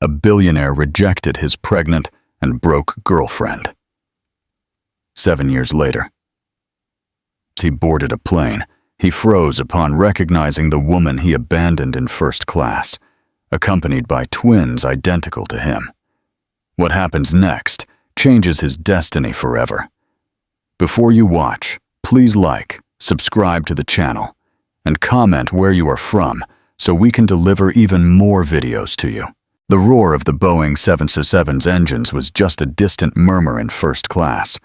A billionaire rejected his pregnant and broke girlfriend. 7 years later, as he boarded a plane, he froze upon recognizing the woman he abandoned in first class, accompanied by twins identical to him. What happens next changes his destiny forever. Before you watch, please like, subscribe to the channel, and comment where you are from so we can deliver even more videos to you. The roar of the Boeing 767's engines was just a distant murmur in first class.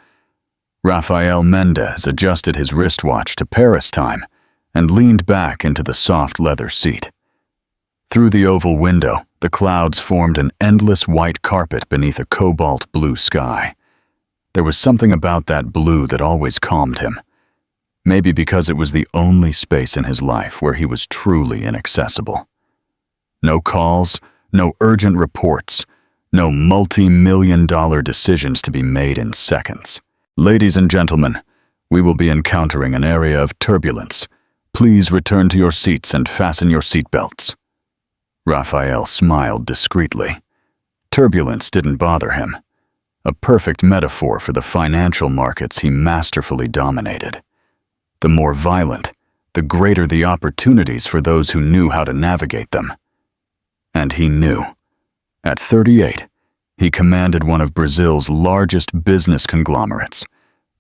Rafael Mendez adjusted his wristwatch to Paris time and leaned back into the soft leather seat. Through the oval window, the clouds formed an endless white carpet beneath a cobalt blue sky. There was something about that blue that always calmed him. Maybe because it was the only space in his life where he was truly inaccessible. No calls, no urgent reports, no multi-million-dollar decisions to be made in seconds. Ladies and gentlemen, we will be encountering an area of turbulence. Please return to your seats and fasten your seatbelts. Rafael smiled discreetly. Turbulence didn't bother him. A perfect metaphor for the financial markets he masterfully dominated. The more violent, the greater the opportunities for those who knew how to navigate them. And he knew. At 38, he commanded one of Brazil's largest business conglomerates,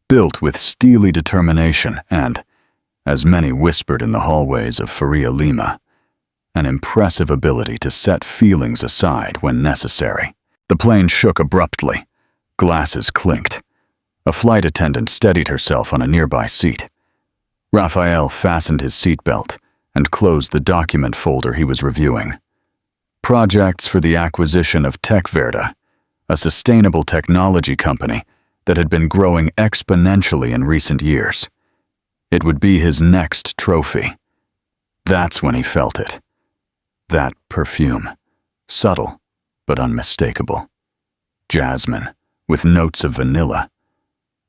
built with steely determination and, as many whispered in the hallways of Faria Lima, an impressive ability to set feelings aside when necessary. The plane shook abruptly. Glasses clinked. A flight attendant steadied herself on a nearby seat. Rafael fastened his seatbelt and closed the document folder he was reviewing. Projects for the acquisition of TechVerde, a sustainable technology company that had been growing exponentially in recent years. It would be his next trophy. That's when he felt it. That perfume, subtle but unmistakable. Jasmine, with notes of vanilla.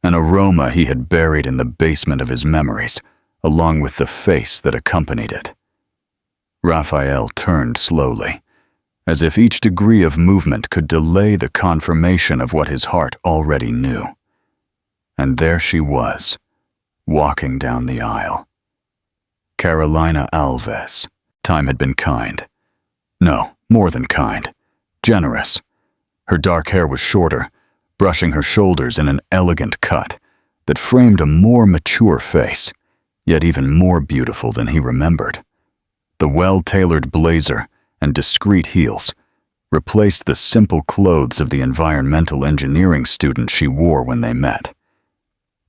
An aroma he had buried in the basement of his memories, along with the face that accompanied it. Rafael turned slowly, as if each degree of movement could delay the confirmation of what his heart already knew. And there she was, walking down the aisle. Carolina Alves. Time had been kind. No, more than kind. Generous. Her dark hair was shorter, brushing her shoulders in an elegant cut that framed a more mature face, yet even more beautiful than he remembered. The well-tailored blazer and discreet heels replaced the simple clothes of the environmental engineering student she wore when they met.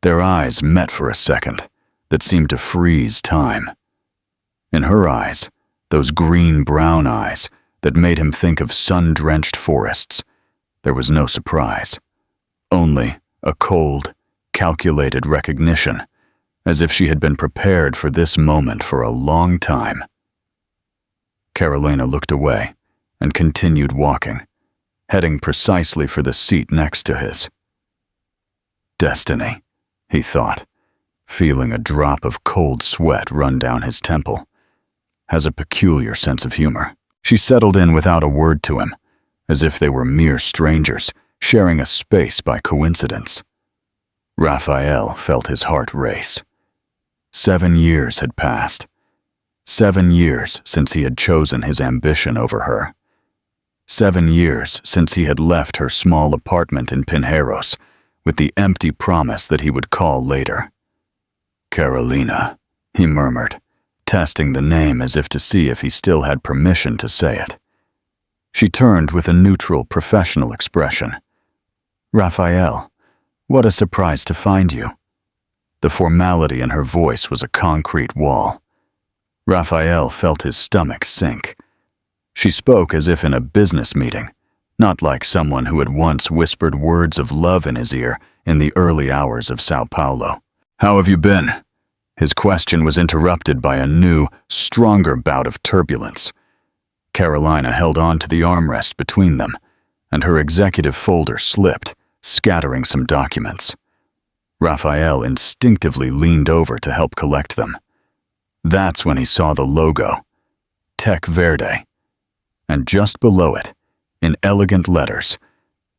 Their eyes met for a second that seemed to freeze time. In her eyes, those green-brown eyes that made him think of sun-drenched forests, there was no surprise. Only a cold, calculated recognition, as if she had been prepared for this moment for a long time. Carolina looked away and continued walking, heading precisely for the seat next to his. Destiny, he thought, feeling a drop of cold sweat run down his temple. Has a peculiar sense of humor. She settled in without a word to him, as if they were mere strangers, sharing a space by coincidence. Rafael felt his heart race. 7 years had passed. 7 years since he had chosen his ambition over her. 7 years since he had left her small apartment in Pinheiros with the empty promise that he would call later. Carolina, he murmured, testing the name as if to see if he still had permission to say it. She turned with a neutral, professional expression. Rafael, what a surprise to find you. The formality in her voice was a concrete wall. Rafael felt his stomach sink. She spoke as if in a business meeting, not like someone who had once whispered words of love in his ear in the early hours of Sao Paulo. How have you been? His question was interrupted by a new, stronger bout of turbulence. Carolina held on to the armrest between them, and her executive folder slipped, scattering some documents. Rafael instinctively leaned over to help collect them. That's when he saw the logo, TechVerde, and just below it, in elegant letters,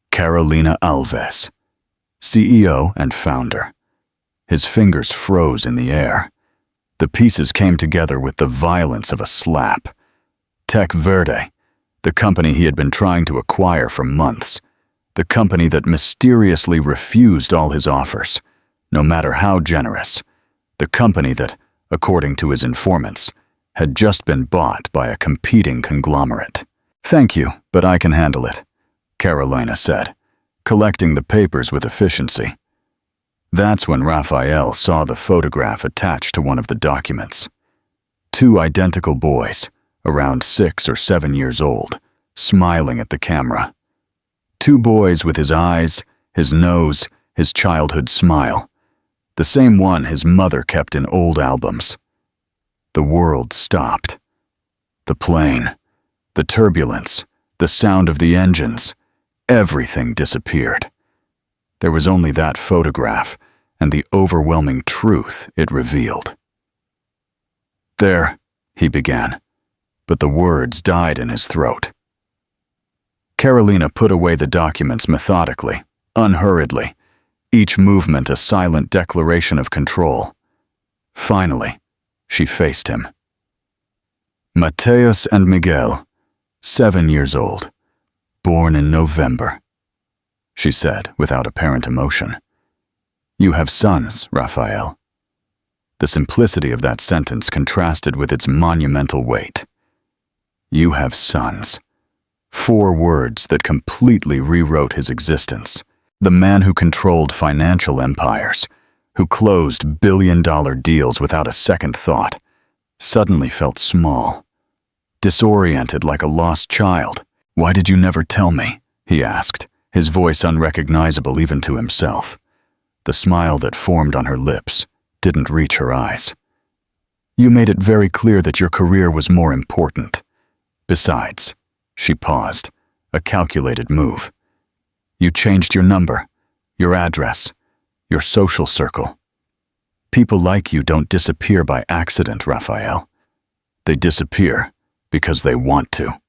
Carolina Alves, CEO and founder. His fingers froze in the air. The pieces came together with the violence of a slap. Tec Verde, the company he had been trying to acquire for months, the company that mysteriously refused all his offers, no matter how generous, the company that, according to his informants, had just been bought by a competing conglomerate. "Thank you, but I can handle it," Carolina said, collecting the papers with efficiency. That's when Raphael saw the photograph attached to one of the documents. Two identical boys, around 6 or 7 years old, smiling at the camera. Two boys with his eyes, his nose, his childhood smile, the same one his mother kept in old albums. The world stopped. The plane, the turbulence, the sound of the engines, everything disappeared. There was only that photograph and the overwhelming truth it revealed. "There," he began, but the words died in his throat. Carolina put away the documents methodically, unhurriedly, each movement a silent declaration of control. Finally, she faced him. "Mateus and Miguel, 7 years old, born in November," she said without apparent emotion. "You have sons, Raphael." The simplicity of that sentence contrasted with its monumental weight. "You have sons." 4 words that completely rewrote his existence. The man who controlled financial empires, who closed billion-dollar deals without a second thought, suddenly felt small, disoriented like a lost child. "Why did you never tell me?" he asked, his voice unrecognizable even to himself. The smile that formed on her lips didn't reach her eyes. "You made it very clear that your career was more important. Besides," she paused, a calculated move. "You changed your number, your address, your social circle. People like you don't disappear by accident, Raphael. They disappear because they want to."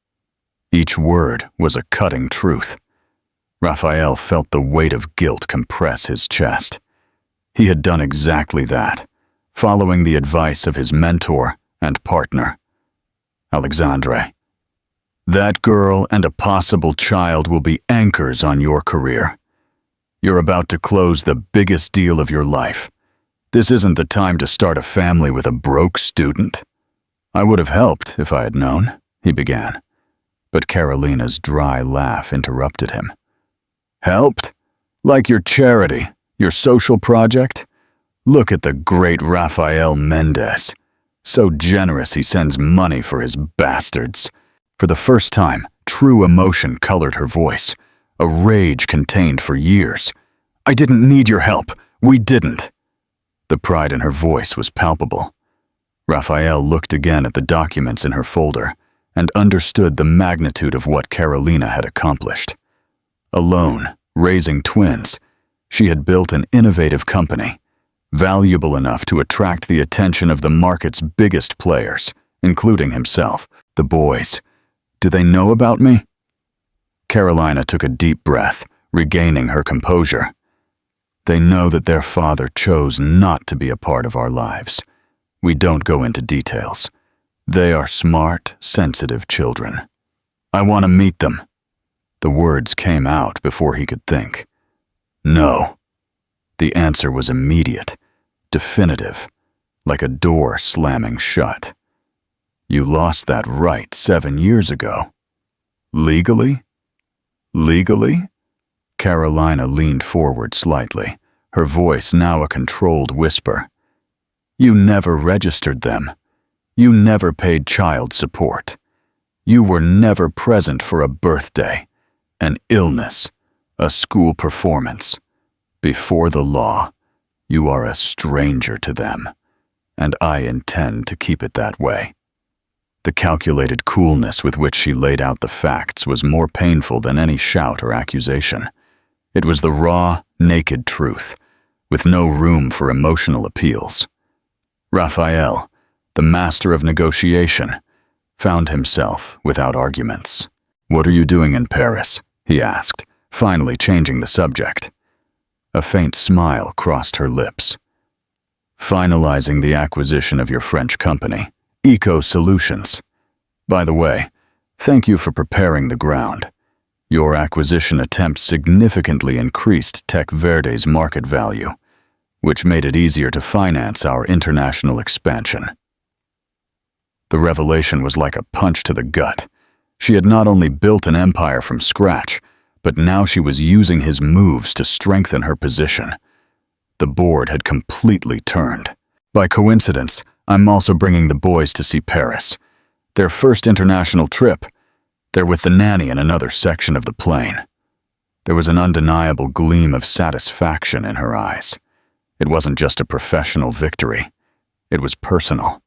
Each word was a cutting truth. Raphael felt the weight of guilt compress his chest. He had done exactly that, following the advice of his mentor and partner, Alexandre. "That girl and a possible child will be anchors on your career. You're about to close the biggest deal of your life. This isn't the time to start a family with a broke student." "I would have helped if I had known," he began, but Carolina's dry laugh interrupted him. "Helped? Like your charity, your social project? Look at the great Rafael Mendez. So generous he sends money for his bastards." For the first time, true emotion colored her voice, a rage contained for years. "I didn't need your help. We didn't." The pride in her voice was palpable. Raphael looked again at the documents in her folder and understood the magnitude of what Carolina had accomplished. Alone, raising twins, she had built an innovative company, valuable enough to attract the attention of the market's biggest players, including himself. "The boys, do they know about me?" Carolina took a deep breath, regaining her composure. "They know that their father chose not to be a part of our lives. We don't go into details. They are smart, sensitive children. I want to meet them." The words came out before he could think. "No." The answer was immediate, definitive, like a door slamming shut. "You lost that right 7 years ago. Legally?" "Legally?" Carolina leaned forward slightly, her voice now a controlled whisper. "You never registered them. You never paid child support. You were never present for a birthday, an illness, a school performance. Before the law, you are a stranger to them, and I intend to keep it that way." The calculated coolness with which she laid out the facts was more painful than any shout or accusation. It was the raw, naked truth, with no room for emotional appeals. Raphael, the master of negotiation, found himself without arguments. "What are you doing in Paris?" he asked, finally changing the subject. A faint smile crossed her lips. "Finalizing the acquisition of your French company, Eco Solutions. By the way, thank you for preparing the ground. Your acquisition attempt significantly increased Tech Verde's market value, which made it easier to finance our international expansion." The revelation was like a punch to the gut. She had not only built an empire from scratch, but now she was using his moves to strengthen her position. The board had completely turned. "By coincidence, I'm also bringing the boys to see Paris. Their first international trip. They're with the nanny in another section of the plane." There was an undeniable gleam of satisfaction in her eyes. It wasn't just a professional victory. It was personal.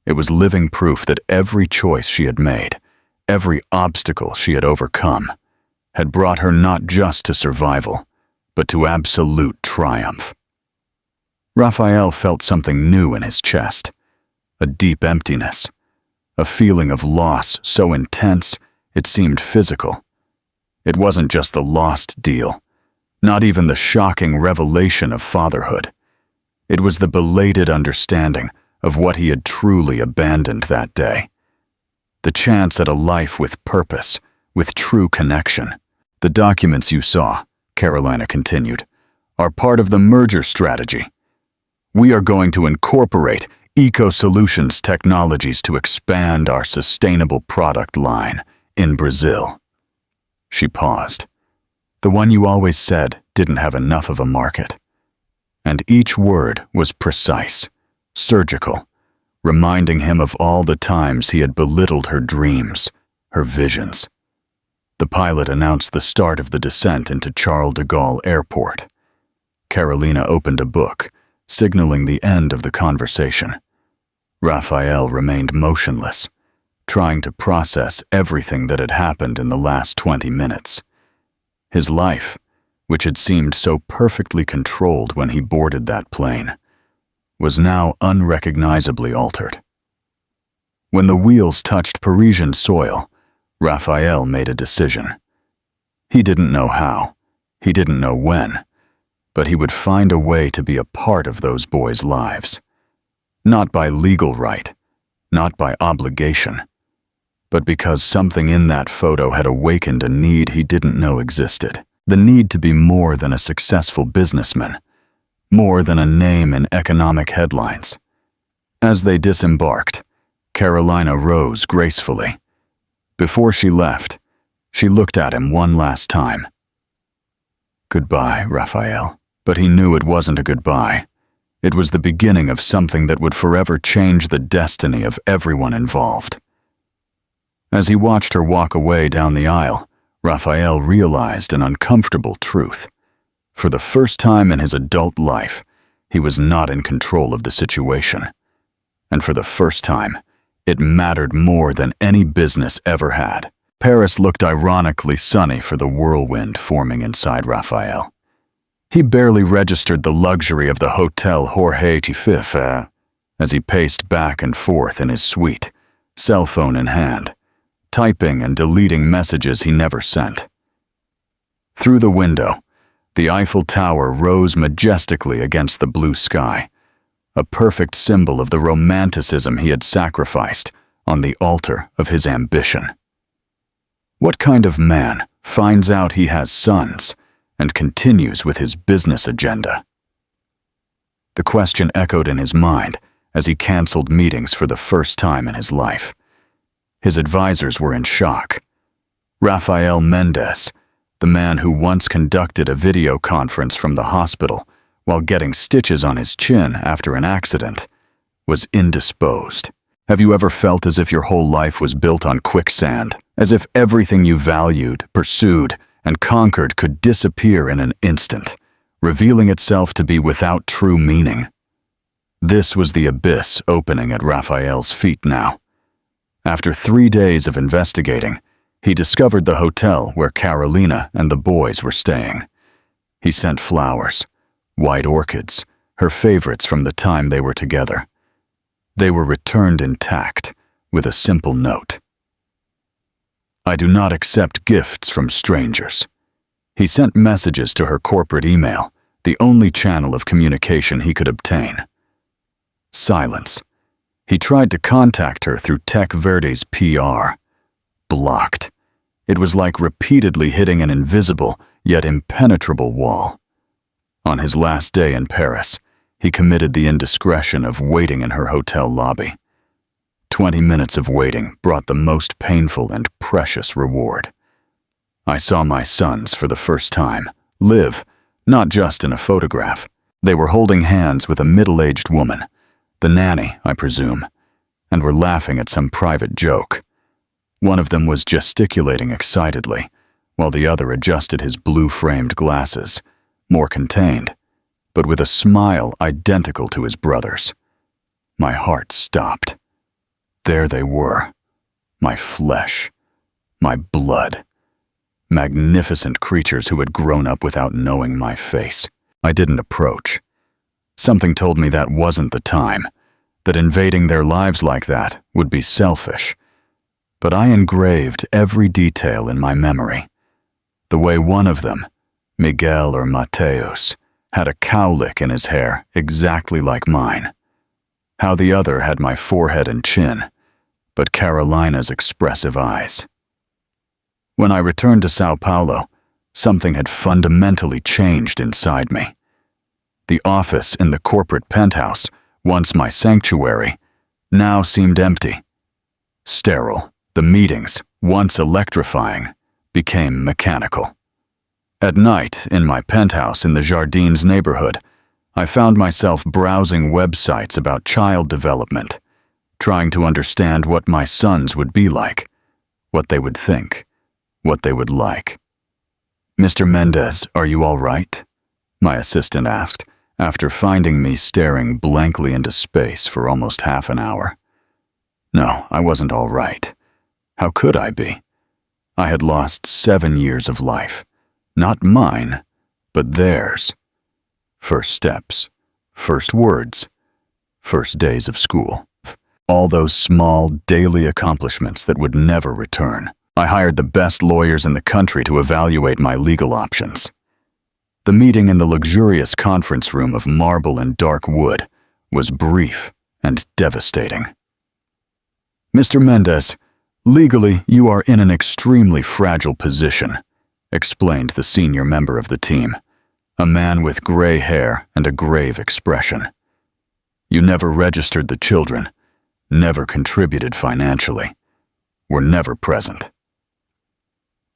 It was living proof that every choice she had made, every obstacle she had overcome, had brought her not just to survival, but to absolute triumph. Raphael felt something new in his chest, a deep emptiness, a feeling of loss so intense it seemed physical. It wasn't just the lost deal, not even the shocking revelation of fatherhood. It was the belated understanding of what he had truly abandoned that day. The chance at a life with purpose, with true connection. "The documents you saw," Carolina continued, "are part of the merger strategy. We are going to incorporate Eco Solutions technologies to expand our sustainable product line in Brazil." She paused. "The one you always said didn't have enough of a market." And each word was precise, surgical, reminding him of all the times he had belittled her dreams, her visions. The pilot announced the start of the descent into Charles de Gaulle Airport. Carolina opened a book, signaling the end of the conversation. Raphael remained motionless, trying to process everything that had happened in the last 20 minutes. His life, which had seemed so perfectly controlled when he boarded that plane, was now unrecognizably altered. When the wheels touched Parisian soil, Raphael made a decision. He didn't know how, he didn't know when, but he would find a way to be a part of those boys' lives. Not by legal right, not by obligation, but because something in that photo had awakened a need he didn't know existed. The need to be more than a successful businessman, more than a name in economic headlines. As they disembarked, Carolina rose gracefully. Before she left, she looked at him one last time. "Goodbye, Raphael." But he knew it wasn't a goodbye. It was the beginning of something that would forever change the destiny of everyone involved. As he watched her walk away down the aisle, Raphael realized an uncomfortable truth. For the first time in his adult life, he was not in control of the situation. And for the first time, it mattered more than any business ever had. Paris looked ironically sunny for the whirlwind forming inside Raphael. He barely registered the luxury of the Hotel Jorge Tifife as he paced back and forth in his suite, cell phone in hand, typing and deleting messages he never sent. Through the window, the Eiffel Tower rose majestically against the blue sky, a perfect symbol of the romanticism he had sacrificed on the altar of his ambition. What kind of man finds out he has sons and continues with his business agenda? The question echoed in his mind as he canceled meetings for the first time in his life. His advisors were in shock. Rafael Mendez, the man who once conducted a video conference from the hospital while getting stitches on his chin after an accident, was indisposed. Have you ever felt as if your whole life was built on quicksand, as if everything you valued, pursued, and conquered could disappear in an instant, revealing itself to be without true meaning? This was the abyss opening at Raphael's feet now. After 3 days of investigating, he discovered the hotel where Carolina and the boys were staying. He sent flowers, white orchids, her favorites from the time they were together. They were returned intact with a simple note. I do not accept gifts from strangers. He sent messages to her corporate email, the only channel of communication he could obtain. Silence. He tried to contact her through Tech Verde's PR. Blocked. It was like repeatedly hitting an invisible, yet impenetrable wall. On his last day in Paris, he committed the indiscretion of waiting in her hotel lobby. 20 minutes of waiting brought the most painful and precious reward. I saw my sons for the first time, live, not just in a photograph. They were holding hands with a middle-aged woman, the nanny, I presume, and were laughing at some private joke. One of them was gesticulating excitedly, while the other adjusted his blue-framed glasses, more contained, but with a smile identical to his brother's. My heart stopped. There they were, my flesh, my blood. Magnificent creatures who had grown up without knowing my face. I didn't approach. Something told me that wasn't the time, that invading their lives like that would be selfish. But I engraved every detail in my memory. The way one of them, Miguel or Mateus, had a cowlick in his hair exactly like mine. How the other had my forehead and chin, but Carolina's expressive eyes. When I returned to Sao Paulo, something had fundamentally changed inside me. The office in the corporate penthouse, once my sanctuary, now seemed empty. Sterile, the meetings, once electrifying, became mechanical. At night, in my penthouse in the Jardins neighborhood, I found myself browsing websites about child development, trying to understand what my sons would be like, what they would think, what they would like. "Mr. Mendez, are you all right?" my assistant asked, after finding me staring blankly into space for almost half an hour. No, I wasn't all right. How could I be? I had lost 7 years of life. Not mine, but theirs. First steps, first words, first days of school. All those small, daily accomplishments that would never return. I hired the best lawyers in the country to evaluate my legal options. The meeting in the luxurious conference room of marble and dark wood was brief and devastating. "Mr. Mendez, legally you are in an extremely fragile position," explained the senior member of the team, a man with gray hair and a grave expression. "You never registered the children, never contributed financially, were never present.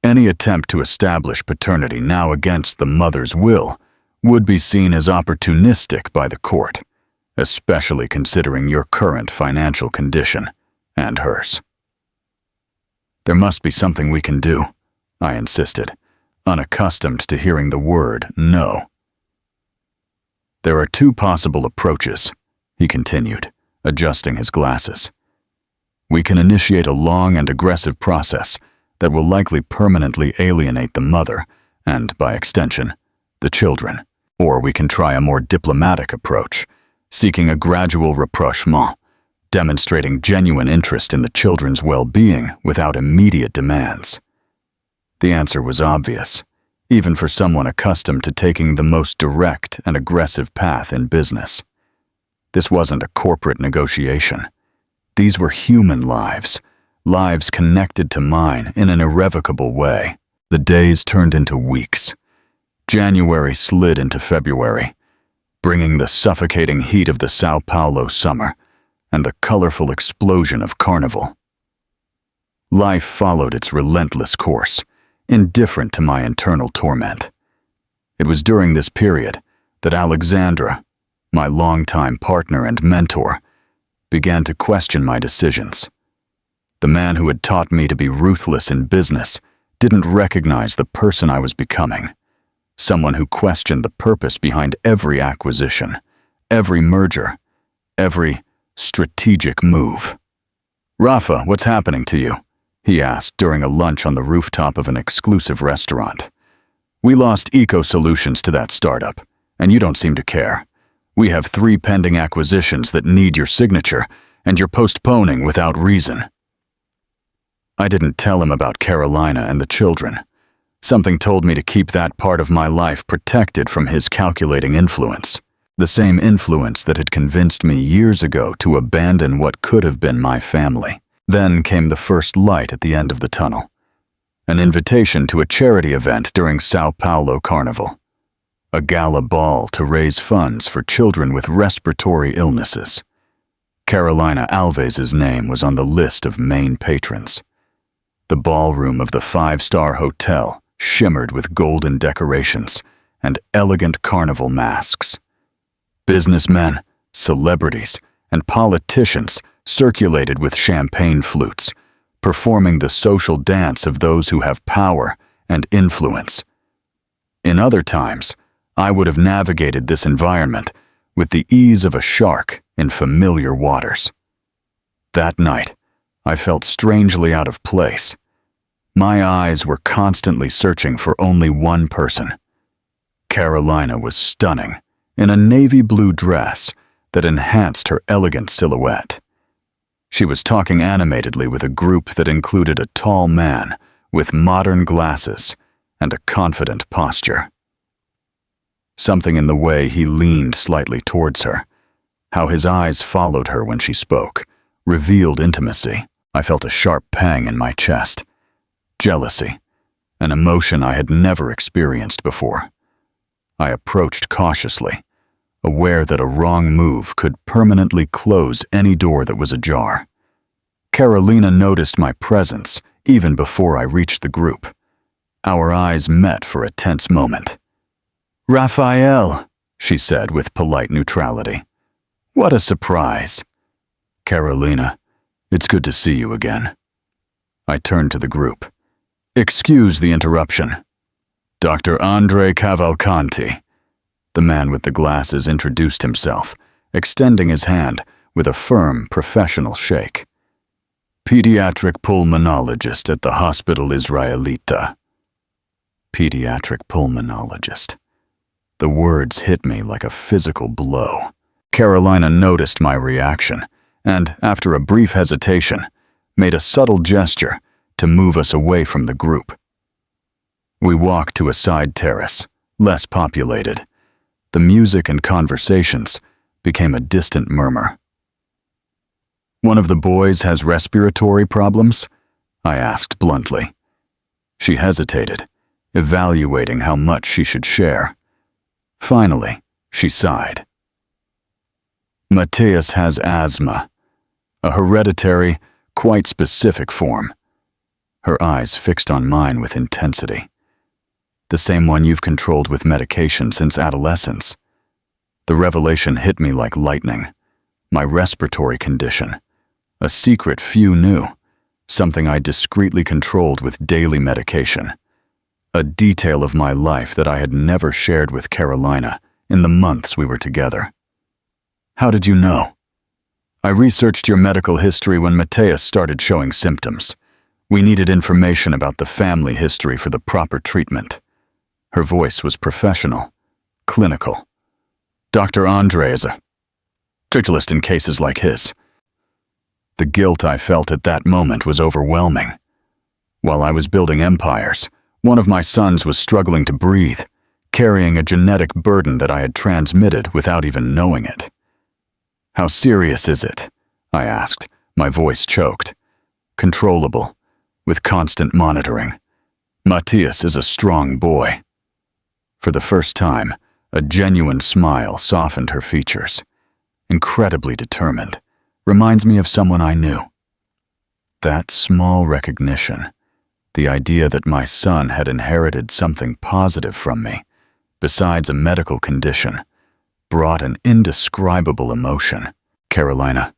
Any attempt to establish paternity now against the mother's will would be seen as opportunistic by the court, especially considering your current financial condition and hers." "There must be something we can do," I insisted, unaccustomed to hearing the word no. "There are 2 possible approaches," he continued, adjusting his glasses. "We can initiate a long and aggressive process that will likely permanently alienate the mother and, by extension, the children. Or we can try a more diplomatic approach, seeking a gradual rapprochement, demonstrating genuine interest in the children's well-being without immediate demands." The answer was obvious, even for someone accustomed to taking the most direct and aggressive path in business. This wasn't a corporate negotiation. These were human lives, lives connected to mine in an irrevocable way. The days turned into weeks. January slid into February, bringing the suffocating heat of the Sao Paulo summer and the colorful explosion of Carnival. Life followed its relentless course, indifferent to my internal torment. It was during this period that Alexandra, my longtime partner and mentor, began to question my decisions. The man who had taught me to be ruthless in business didn't recognize the person I was becoming, someone who questioned the purpose behind every acquisition, every merger, every strategic move. "Rafa, what's happening to you?" he asked during a lunch on the rooftop of an exclusive restaurant. "We lost Eco Solutions to that startup, and you don't seem to care. We have 3 pending acquisitions that need your signature, and you're postponing without reason." I didn't tell him about Carolina and the children. Something told me to keep that part of my life protected from his calculating influence. The same influence that had convinced me years ago to abandon what could have been my family. Then came the first light at the end of the tunnel. An invitation to a charity event during Sao Paulo Carnival. A gala ball to raise funds for children with respiratory illnesses. Carolina Alves's name was on the list of main patrons. The ballroom of the five-star hotel shimmered with golden decorations and elegant carnival masks. Businessmen, celebrities, and politicians circulated with champagne flutes, performing the social dance of those who have power and influence. In other times, I would have navigated this environment with the ease of a shark in familiar waters. That night, I felt strangely out of place. My eyes were constantly searching for only one person. Carolina was stunning, in a navy blue dress that enhanced her elegant silhouette. She was talking animatedly with a group that included a tall man with modern glasses and a confident posture. Something in the way he leaned slightly towards her, how his eyes followed her when she spoke, revealed intimacy. I felt a sharp pang in my chest. Jealousy, an emotion I had never experienced before. I approached cautiously, aware that a wrong move could permanently close any door that was ajar. Carolina noticed my presence even before I reached the group. Our eyes met for a tense moment. "Raphael," she said with polite neutrality. "What a surprise." "Carolina, it's good to see you again." I turned to the group. "Excuse the interruption. Dr. Andre Cavalcanti." The man with the glasses introduced himself, extending his hand with a firm, professional shake. "Pediatric pulmonologist at the Hospital Israelita." Pediatric pulmonologist. The words hit me like a physical blow. Carolina noticed my reaction and, after a brief hesitation, made a subtle gesture to move us away from the group. We walked to a side terrace, less populated. The music and conversations became a distant murmur. "One of the boys has respiratory problems?" I asked bluntly. She hesitated, evaluating how much she should share. Finally, she sighed. "Matthias has asthma, a hereditary, quite specific form." Her eyes fixed on mine with intensity. "The same one you've controlled with medication since adolescence." The revelation hit me like lightning. My respiratory condition, a secret few knew, something I discreetly controlled with daily medication. A detail of my life that I had never shared with Carolina in the months we were together. "How did you know?" "I researched your medical history when Matthias started showing symptoms. We needed information about the family history for the proper treatment." Her voice was professional, clinical. "Dr. Andre is a specialist in cases like his." The guilt I felt at that moment was overwhelming. While I was building empires, one of my sons was struggling to breathe, carrying a genetic burden that I had transmitted without even knowing it. "How serious is it?" I asked, my voice choked. "Controllable, with constant monitoring. Matthias is a strong boy." For the first time, a genuine smile softened her features. Incredibly determined, reminds me of someone I knew. That small recognition, the idea that my son had inherited something positive from me, besides a medical condition, brought an indescribable emotion. "Carolina,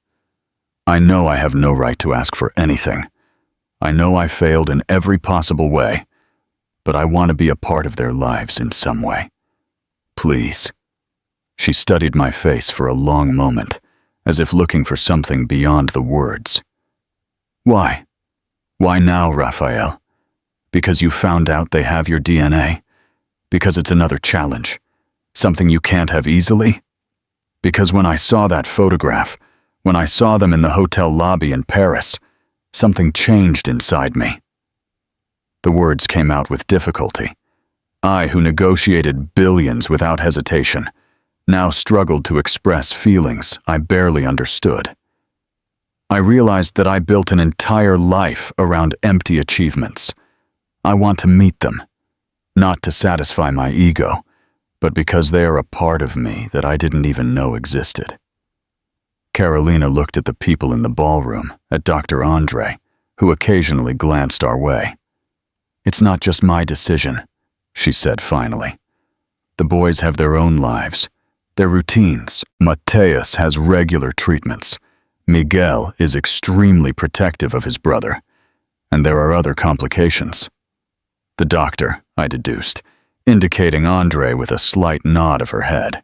I know I have no right to ask for anything. I know I failed in every possible way, but I want to be a part of their lives in some way. Please." She studied my face for a long moment, as if looking for something beyond the words. "Why? Why now, Raphael? Because you found out they have your DNA? Because it's another challenge? Something you can't have easily? Because when I saw that photograph, when I saw them in the hotel lobby in Paris, Something changed inside me. The words came out with difficulty. I, who negotiated billions without hesitation, now struggled to express feelings I barely understood. I realized that I built an entire life around empty achievements. I want to meet them, not to satisfy my ego, but because they are a part of me that I didn't even know existed. Carolina looked at the people in the ballroom, at Dr. Andre, who occasionally glanced our way. "It's not just my decision," she said finally. "The boys have their own lives, their routines. Mateus has regular treatments. Miguel is extremely protective of his brother, and there are other complications." "The doctor," I deduced, indicating Andre with a slight nod of her head.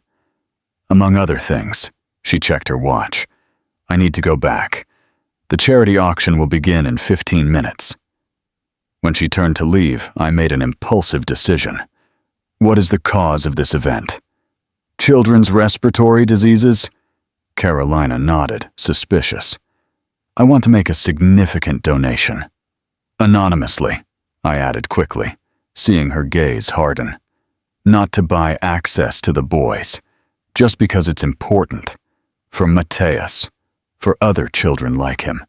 "Among other things," she checked her watch. "I need to go back. The charity auction will begin in 15 minutes. When she turned to leave, I made an impulsive decision. "What is the cause of this event?" "Children's respiratory diseases?" Carolina nodded, suspicious. "I want to make a significant donation." "Anonymously," I added quickly, seeing her gaze harden. "Not to buy access to the boys, just because it's important. For Mateus, for other children like him."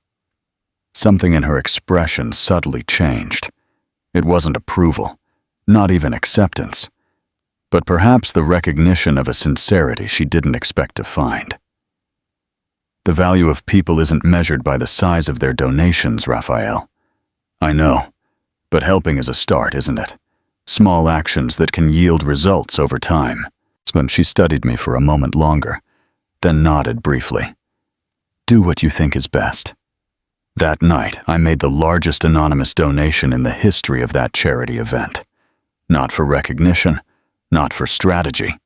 Something in her expression subtly changed. It wasn't approval, not even acceptance, but perhaps the recognition of a sincerity she didn't expect to find. "The value of people isn't measured by the size of their donations, Raphael. I know, but helping is a start, isn't it? Small actions that can yield results over time." When she studied me for a moment longer, then nodded briefly. "Do what you think is best." That night, I made the largest anonymous donation in the history of that charity event. Not for recognition, not for strategy,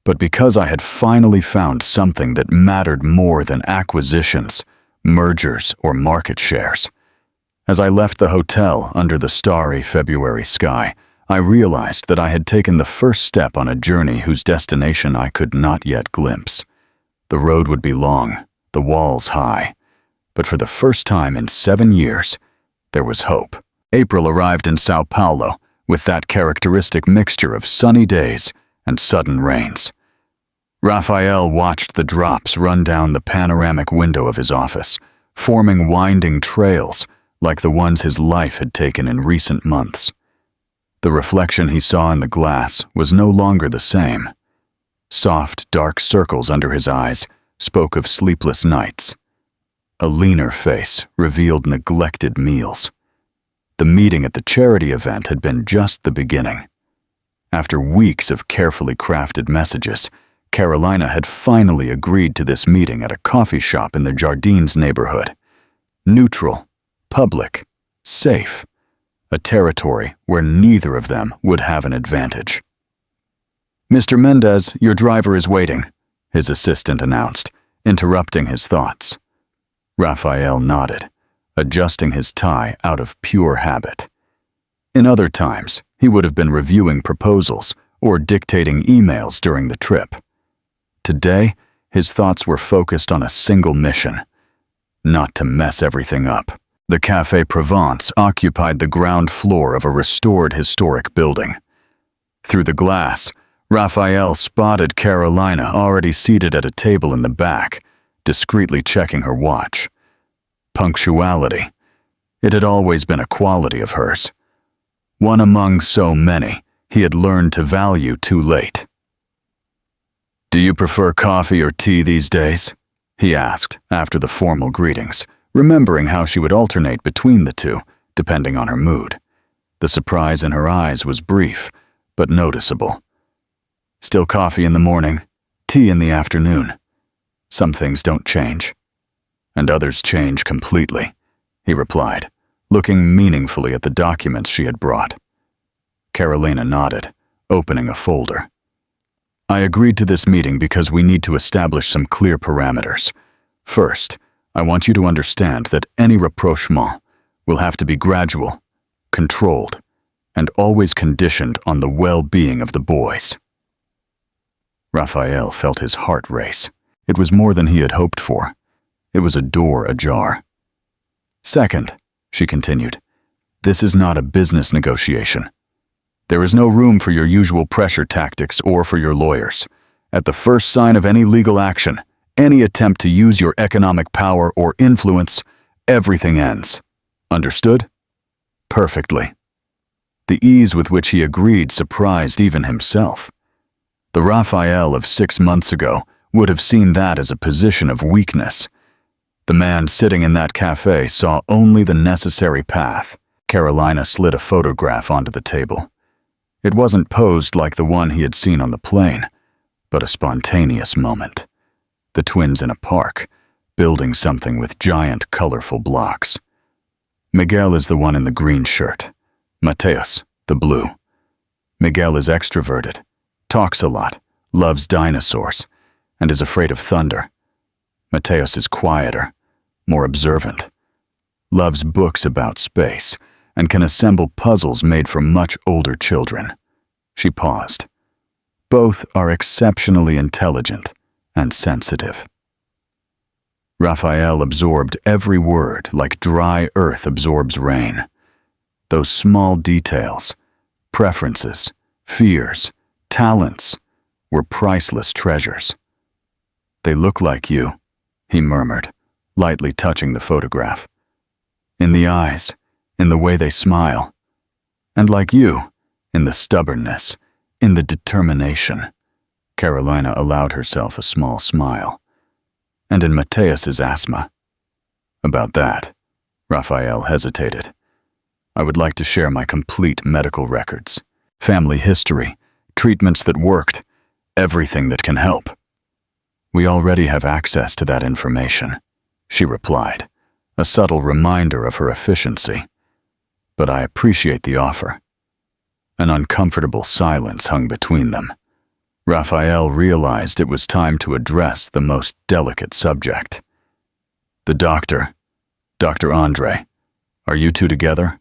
but because I had finally found something that mattered more than acquisitions, mergers, or market shares. As I left the hotel under the starry February sky, I realized that I had taken the first step on a journey whose destination I could not yet glimpse. The road would be long, the walls high, but for the first time in 7 years, there was hope. April arrived in Sao Paulo with that characteristic mixture of sunny days and sudden rains. Raphael watched the drops run down the panoramic window of his office, forming winding trails like the ones his life had taken in recent months. The reflection he saw in the glass was no longer the same. Soft, dark circles under his eyes spoke of sleepless nights. A leaner face revealed neglected meals. The meeting at the charity event had been just the beginning. After weeks of carefully crafted messages, Carolina had finally agreed to this meeting at a coffee shop in the Jardines neighborhood. Neutral, public, safe. A territory where neither of them would have an advantage. "Mr. Mendez, your driver is waiting," his assistant announced, interrupting his thoughts. Raphael nodded, adjusting his tie out of pure habit. In other times, he would have been reviewing proposals or dictating emails during the trip. Today, his thoughts were focused on a single mission: not to mess everything up. The Café Provence occupied the ground floor of a restored historic building. Through the glass, Raphael spotted Carolina already seated at a table in the back, discreetly checking her watch. Punctuality. It had always been a quality of hers. One among so many he had learned to value too late. "Do you prefer coffee or tea these days?" he asked after the formal greetings, remembering how she would alternate between the two, depending on her mood. The surprise in her eyes was brief, but noticeable. "Still coffee in the morning, tea in the afternoon. Some things don't change, and others change completely," he replied, looking meaningfully at the documents she had brought. Carolina nodded, opening a folder. "I agreed to this meeting because we need to establish some clear parameters. First, I want you to understand that any rapprochement will have to be gradual, controlled, and always conditioned on the well-being of the boys." Raphael felt his heart race. It was more than he had hoped for. It was a door ajar. Second, she continued, this is not a business negotiation. There is no room for your usual pressure tactics or for your lawyers. At the first sign of any legal action, any attempt to use your economic power or influence, everything ends. Understood? Perfectly. The ease with which he agreed surprised even himself. The Raphael of 6 months ago would have seen that as a position of weakness. The man sitting in that cafe saw only the necessary path. Carolina slid a photograph onto the table. It wasn't posed like the one he had seen on the plane, but a spontaneous moment. The twins in a park, building something with giant, colorful blocks. Miguel is the one in the green shirt. Mateus, the blue. Miguel is extroverted, talks a lot, loves dinosaurs, and is afraid of thunder. Mateus is quieter, more observant, loves books about space, and can assemble puzzles made for much older children. She paused. Both are exceptionally intelligent and sensitive. Raphael absorbed every word like dry earth absorbs rain. Those small details, preferences, fears, talents, were priceless treasures. They look like you, he murmured, lightly touching the photograph. In the eyes, in the way they smile. And like you, in the stubbornness, in the determination. Carolina allowed herself a small smile. And in Mateus's asthma. About that, Raphael hesitated. I would like to share my complete medical records, family history, treatments that worked, everything that can help. We already have access to that information, she replied, a subtle reminder of her efficiency. But I appreciate the offer. An uncomfortable silence hung between them. Raphael realized it was time to address the most delicate subject. The doctor, Dr. Andre, are you two together?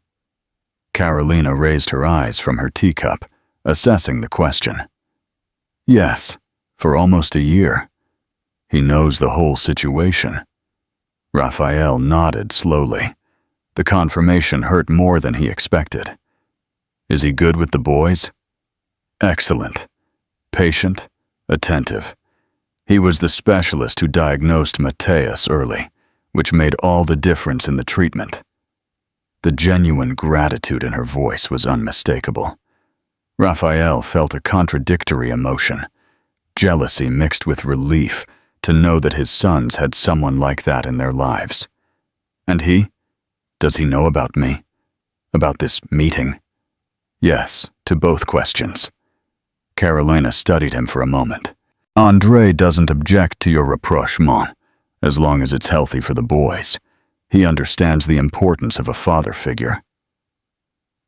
Carolina raised her eyes from her teacup, assessing the question. Yes, for almost a year. He knows the whole situation. Raphael nodded slowly. The confirmation hurt more than he expected. Is he good with the boys? Excellent. Patient, attentive. He was the specialist who diagnosed Mateus early, which made all the difference in the treatment. The genuine gratitude in her voice was unmistakable. Raphael felt a contradictory emotion, jealousy mixed with relief to know that his sons had someone like that in their lives. And he? Does he know about me? About this meeting? Yes, to both questions. Carolina studied him for a moment. Andre doesn't object to your rapprochement, as long as it's healthy for the boys. He understands the importance of a father figure.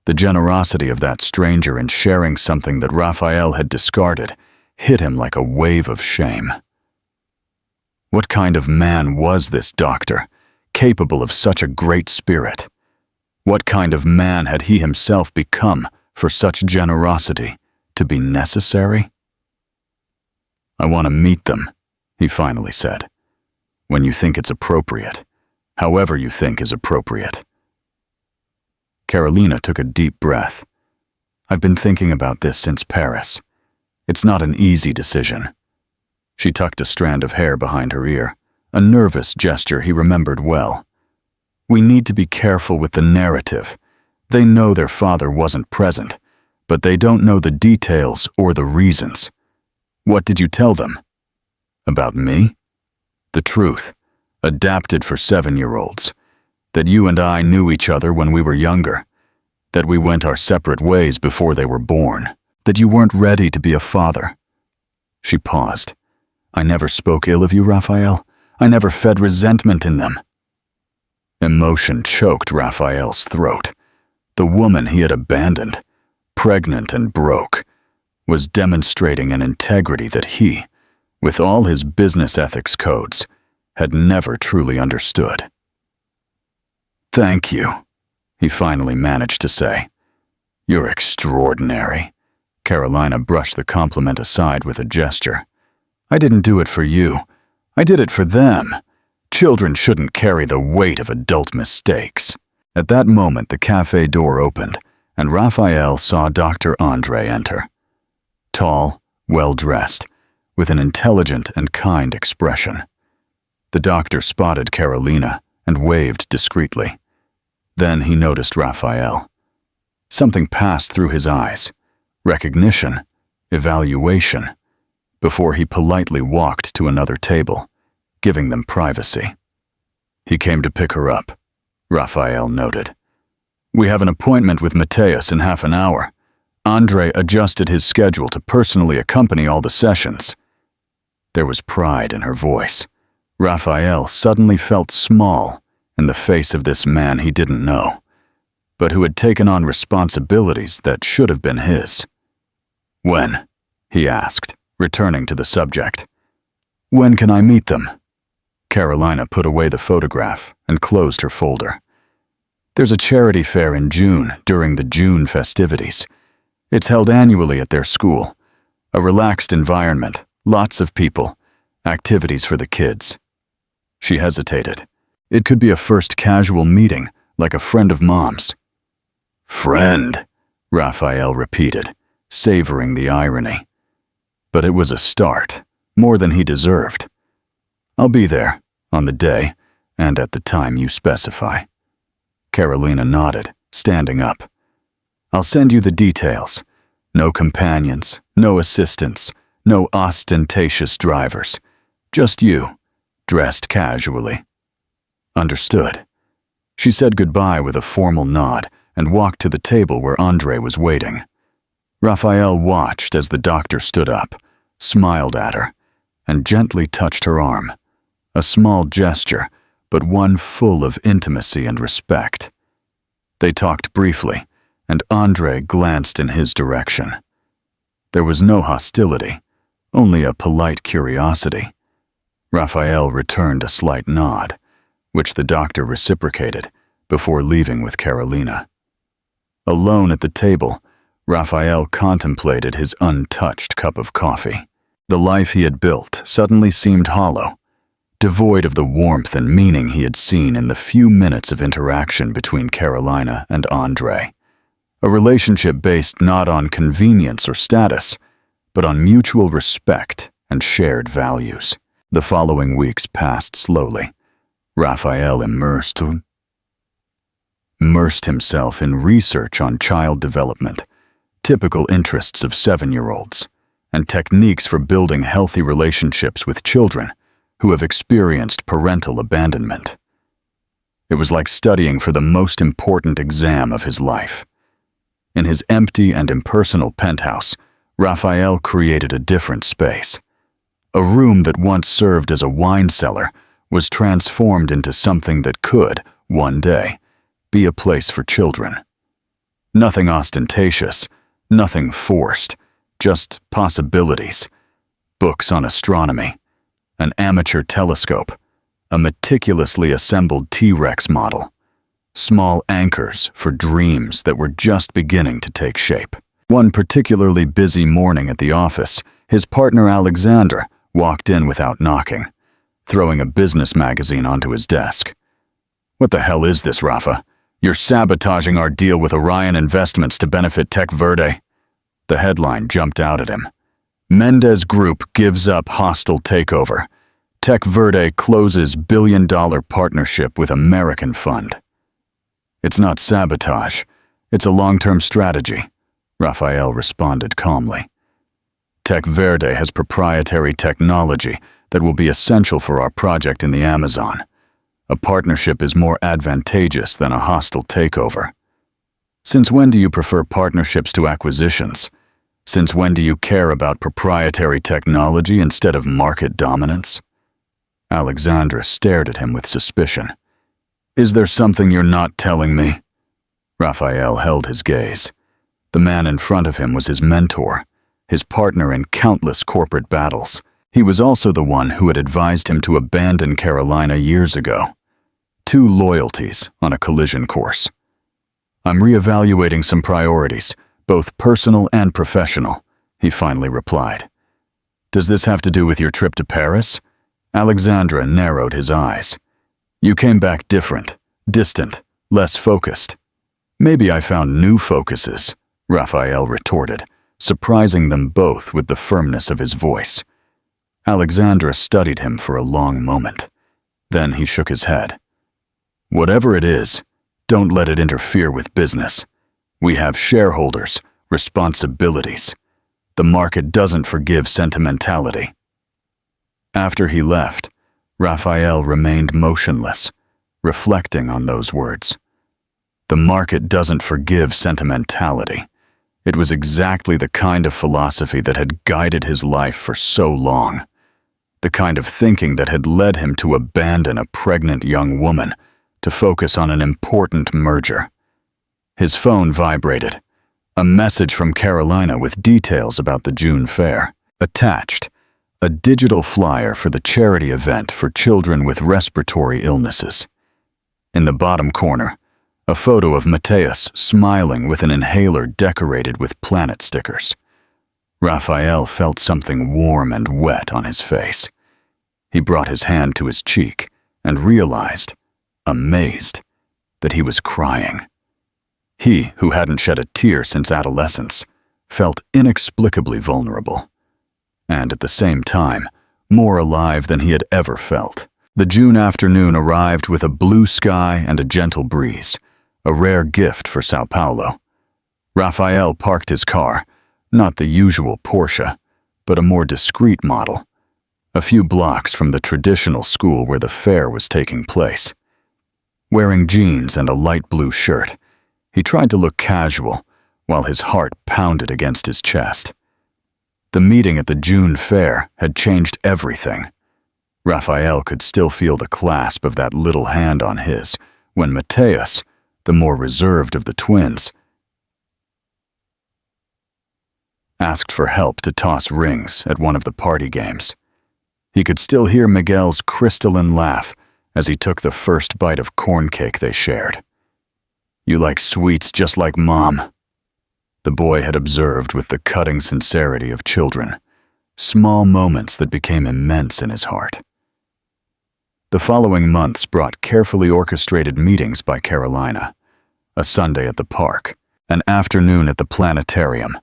The generosity of that stranger in sharing something that Raphael had discarded hit him like a wave of shame. What kind of man was this doctor, capable of such a great spirit? What kind of man had he himself become for such generosity to be necessary? I want to meet them, he finally said. When you think it's appropriate, however you think is appropriate. Carolina took a deep breath. I've been thinking about this since Paris. It's not an easy decision. She tucked a strand of hair behind her ear, a nervous gesture he remembered well. We need to be careful with the narrative. They know their father wasn't present, but they don't know the details or the reasons. What did you tell them? About me? The truth, adapted for 7-year-olds. That you and I knew each other when we were younger. That we went our separate ways before they were born. That you weren't ready to be a father. She paused. I never spoke ill of you, Raphael. I never fed resentment in them. Emotion choked Raphael's throat. The woman he had abandoned, pregnant and broke, was demonstrating an integrity that he, with all his business ethics codes, had never truly understood. Thank you, he finally managed to say. You're extraordinary. Carolina brushed the compliment aside with a gesture. I didn't do it for you. I did it for them. Children shouldn't carry the weight of adult mistakes. At that moment, the cafe door opened, and Raphael saw Dr. Andre enter. Tall, well-dressed, with an intelligent and kind expression. The doctor spotted Carolina and waved discreetly. Then he noticed Raphael. Something passed through his eyes. Recognition, evaluation, before he politely walked to another table, giving them privacy. He came to pick her up, Raphael noted. We have an appointment with Mateus in half an hour. Andre adjusted his schedule to personally accompany all the sessions. There was pride in her voice. Raphael suddenly felt small in the face of this man he didn't know, but who had taken on responsibilities that should have been his. When? He asked, returning to the subject. When can I meet them? Carolina put away the photograph and closed her folder. There's a charity fair in June during the June festivities. It's held annually at their school. A relaxed environment, lots of people, activities for the kids. She hesitated. It could be a first casual meeting, like a friend of Mom's. Friend, Raphael repeated, savoring the irony. But it was a start, more than he deserved. I'll be there, on the day, and at the time you specify. Carolina nodded, standing up. I'll send you the details. No companions, no assistants, no ostentatious drivers. Just you, dressed casually. Understood. She said goodbye with a formal nod and walked to the table where Andre was waiting. Raphael watched as the doctor stood up, smiled at her, and gently touched her arm. A small gesture, but one full of intimacy and respect. They talked briefly, and Andre glanced in his direction. There was no hostility, only a polite curiosity. Raphael returned a slight nod, which the doctor reciprocated before leaving with Carolina. Alone at the table, Raphael contemplated his untouched cup of coffee. The life he had built suddenly seemed hollow, devoid of the warmth and meaning he had seen in the few minutes of interaction between Carolina and Andre. A relationship based not on convenience or status, but on mutual respect and shared values. The following weeks passed slowly. Raphael immersed himself in research on child development, typical interests of 7-year-olds, and techniques for building healthy relationships with children who have experienced parental abandonment. It was like studying for the most important exam of his life. In his empty and impersonal penthouse, Raphael created a different space. A room that once served as a wine cellar was transformed into something that could, one day, be a place for children. Nothing ostentatious, nothing forced, just possibilities. Books on astronomy, an amateur telescope, a meticulously assembled T-Rex model, small anchors for dreams that were just beginning to take shape. One particularly busy morning at the office, his partner Alexander walked in without knocking, throwing a business magazine onto his desk. What the hell is this, Rafa? You're sabotaging our deal with Orion Investments to benefit Tech Verde. The headline jumped out at him. Mendez Group gives up hostile takeover. Tech Verde closes billion-dollar partnership with American fund. It's not sabotage. It's a long-term strategy, Raphael responded calmly. Tech Verde has proprietary technology that will be essential for our project in the Amazon. A partnership is more advantageous than a hostile takeover. Since when do you prefer partnerships to acquisitions? Since when do you care about proprietary technology instead of market dominance? Alexandra stared at him with suspicion. Is there something you're not telling me? Raphael held his gaze. The man in front of him was his mentor, his partner in countless corporate battles. He was also the one who had advised him to abandon Carolina years ago. 2 loyalties on a collision course. I'm reevaluating some priorities, both personal and professional, he finally replied. Does this have to do with your trip to Paris? Alexandra narrowed his eyes. You came back different, distant, less focused. Maybe I found new focuses, Raphael retorted, surprising them both with the firmness of his voice. Alexandra studied him for a long moment. Then he shook his head. Whatever it is, don't let it interfere with business. We have shareholders, responsibilities. The market doesn't forgive sentimentality. After he left, Raphael remained motionless, reflecting on those words. The market doesn't forgive sentimentality. It was exactly the kind of philosophy that had guided his life for so long. The kind of thinking that had led him to abandon a pregnant young woman to focus on an important merger. His phone vibrated. A message from Carolina with details about the June fair. Attached, a digital flyer for the charity event for children with respiratory illnesses. In the bottom corner, a photo of Mateus smiling with an inhaler decorated with planet stickers. Raphael felt something warm and wet on his face. He brought his hand to his cheek and realized, amazed, that he was crying. He, who hadn't shed a tear since adolescence, felt inexplicably vulnerable. And at the same time, more alive than he had ever felt. The June afternoon arrived with a blue sky and a gentle breeze, a rare gift for Sao Paulo. Raphael parked his car, not the usual Porsche, but a more discreet model, a few blocks from the traditional school where the fair was taking place. Wearing jeans and a light blue shirt, he tried to look casual while his heart pounded against his chest. The meeting at the June fair had changed everything. Raphael could still feel the clasp of that little hand on his when Mateus, the more reserved of the twins, asked for help to toss rings at one of the party games. He could still hear Miguel's crystalline laugh as he took the first bite of corn cake they shared. You like sweets just like Mom, the boy had observed with the cutting sincerity of children, small moments that became immense in his heart. The following months brought carefully orchestrated meetings by Carolina, a Sunday at the park, an afternoon at the planetarium,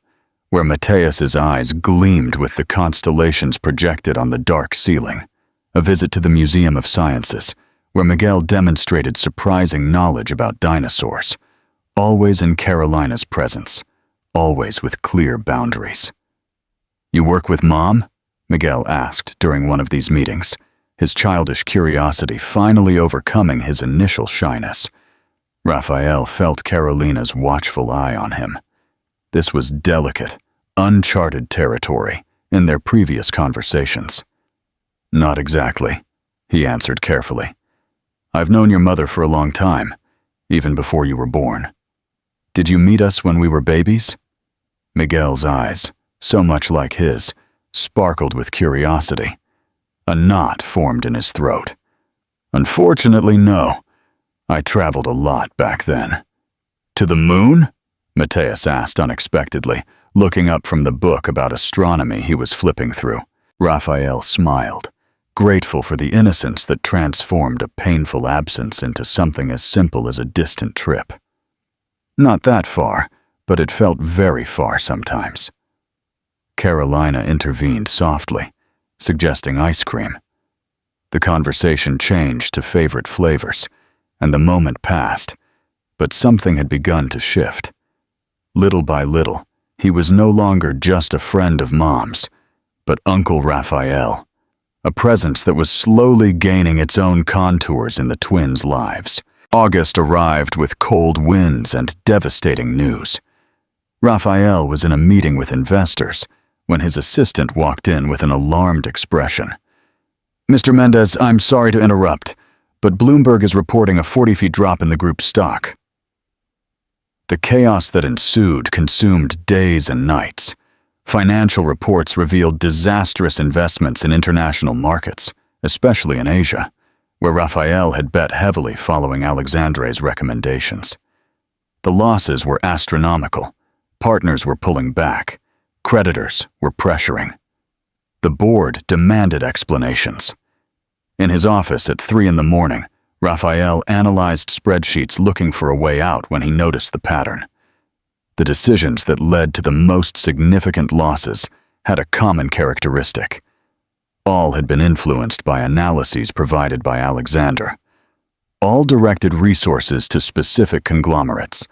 where Mateus's eyes gleamed with the constellations projected on the dark ceiling, a visit to the Museum of Sciences, where Miguel demonstrated surprising knowledge about dinosaurs, always in Carolina's presence, always with clear boundaries. You work with Mom? Miguel asked during one of these meetings, his childish curiosity finally overcoming his initial shyness. Raphael felt Carolina's watchful eye on him. This was delicate, uncharted territory in their previous conversations. Not exactly, he answered carefully. I've known your mother for a long time, even before you were born. Did you meet us when we were babies? Miguel's eyes, so much like his, sparkled with curiosity. A knot formed in his throat. Unfortunately, no. I traveled a lot back then. To the moon? Mateus asked unexpectedly, looking up from the book about astronomy he was flipping through. Raphael smiled, grateful for the innocence that transformed a painful absence into something as simple as a distant trip. Not that far, but it felt very far sometimes. Carolina intervened softly, suggesting ice cream. The conversation changed to favorite flavors, and the moment passed, but something had begun to shift. Little by little, he was no longer just a friend of Mom's, but Uncle Raphael, a presence that was slowly gaining its own contours in the twins' lives. August arrived with cold winds and devastating news. Raphael was in a meeting with investors when his assistant walked in with an alarmed expression. Mr. Mendez, I'm sorry to interrupt, but Bloomberg is reporting a 40-feet drop in the group's stock. The chaos that ensued consumed days and nights. Financial reports revealed disastrous investments in international markets, especially in Asia, where Raphael had bet heavily following Alexandre's recommendations. The losses were astronomical. Partners were pulling back. Creditors were pressuring. The board demanded explanations. In his office at 3 a.m, Raphael analyzed spreadsheets looking for a way out when he noticed the pattern. The decisions that led to the most significant losses had a common characteristic. All had been influenced by analyses provided by Alexander. All directed resources to specific conglomerates,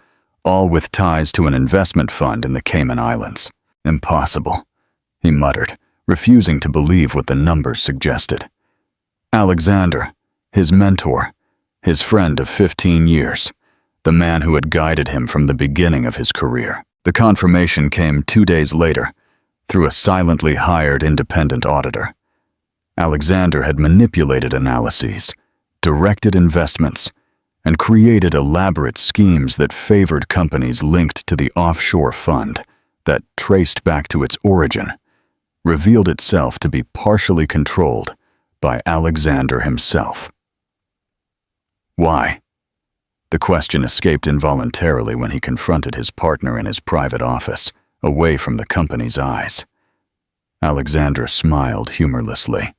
all with ties to an investment fund in the Cayman Islands. Impossible, he muttered, refusing to believe what the numbers suggested. Alexander, his mentor, his friend of 15 years, the man who had guided him from the beginning of his career. The confirmation came 2 days later, through a silently hired independent auditor. Alexander had manipulated analyses, directed investments, and created elaborate schemes that favored companies linked to the offshore fund that, traced back to its origin, revealed itself to be partially controlled by Alexander himself. Why? The question escaped involuntarily when he confronted his partner in his private office, away from the company's eyes. Alexander smiled humorlessly,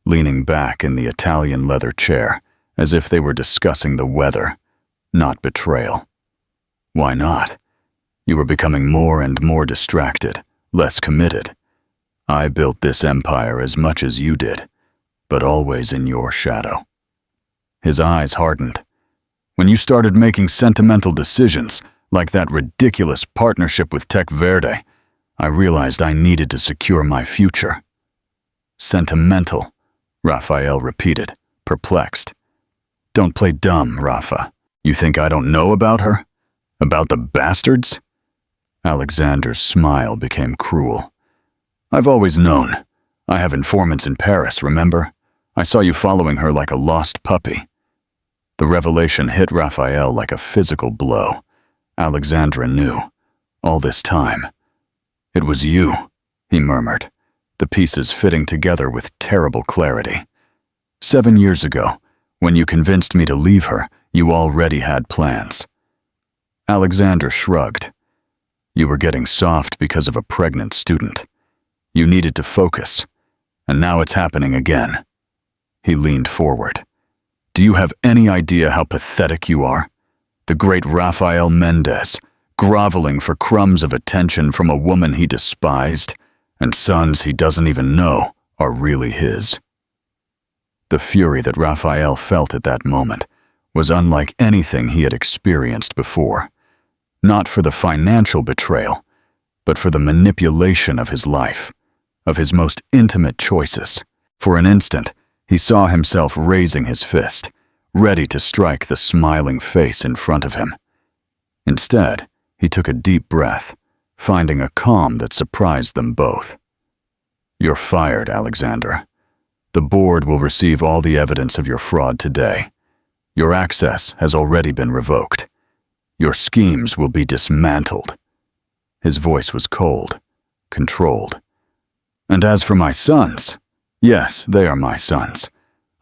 leaning back in the Italian leather chair, as if they were discussing the weather, not betrayal. Why not? You were becoming more and more distracted, less committed. I built this empire as much as you did, but always in your shadow. His eyes hardened. When you started making sentimental decisions, like that ridiculous partnership with Tech Verde, I realized I needed to secure my future. Sentimental, Raphael repeated, perplexed. Don't play dumb, Rafa. You think I don't know about her? About the bastards? Alexander's smile became cruel. I've always known. I have informants in Paris, remember? I saw you following her like a lost puppy. The revelation hit Raphael like a physical blow. Alexandra knew. All this time. It was you, he murmured, the pieces fitting together with terrible clarity. 7 years ago, when you convinced me to leave her, you already had plans. Alexander shrugged. You were getting soft because of a pregnant student. You needed to focus, and now it's happening again. He leaned forward. Do you have any idea how pathetic you are? The great Rafael Mendez, groveling for crumbs of attention from a woman he despised, and sons he doesn't even know are really his. The fury that Raphael felt at that moment was unlike anything he had experienced before, not for the financial betrayal, but for the manipulation of his life, of his most intimate choices. For an instant, he saw himself raising his fist, ready to strike the smiling face in front of him. Instead, he took a deep breath, finding a calm that surprised them both. You're fired, Alexander. The board will receive all the evidence of your fraud today. Your access has already been revoked. Your schemes will be dismantled. His voice was cold, controlled. And as for my sons, yes, they are my sons.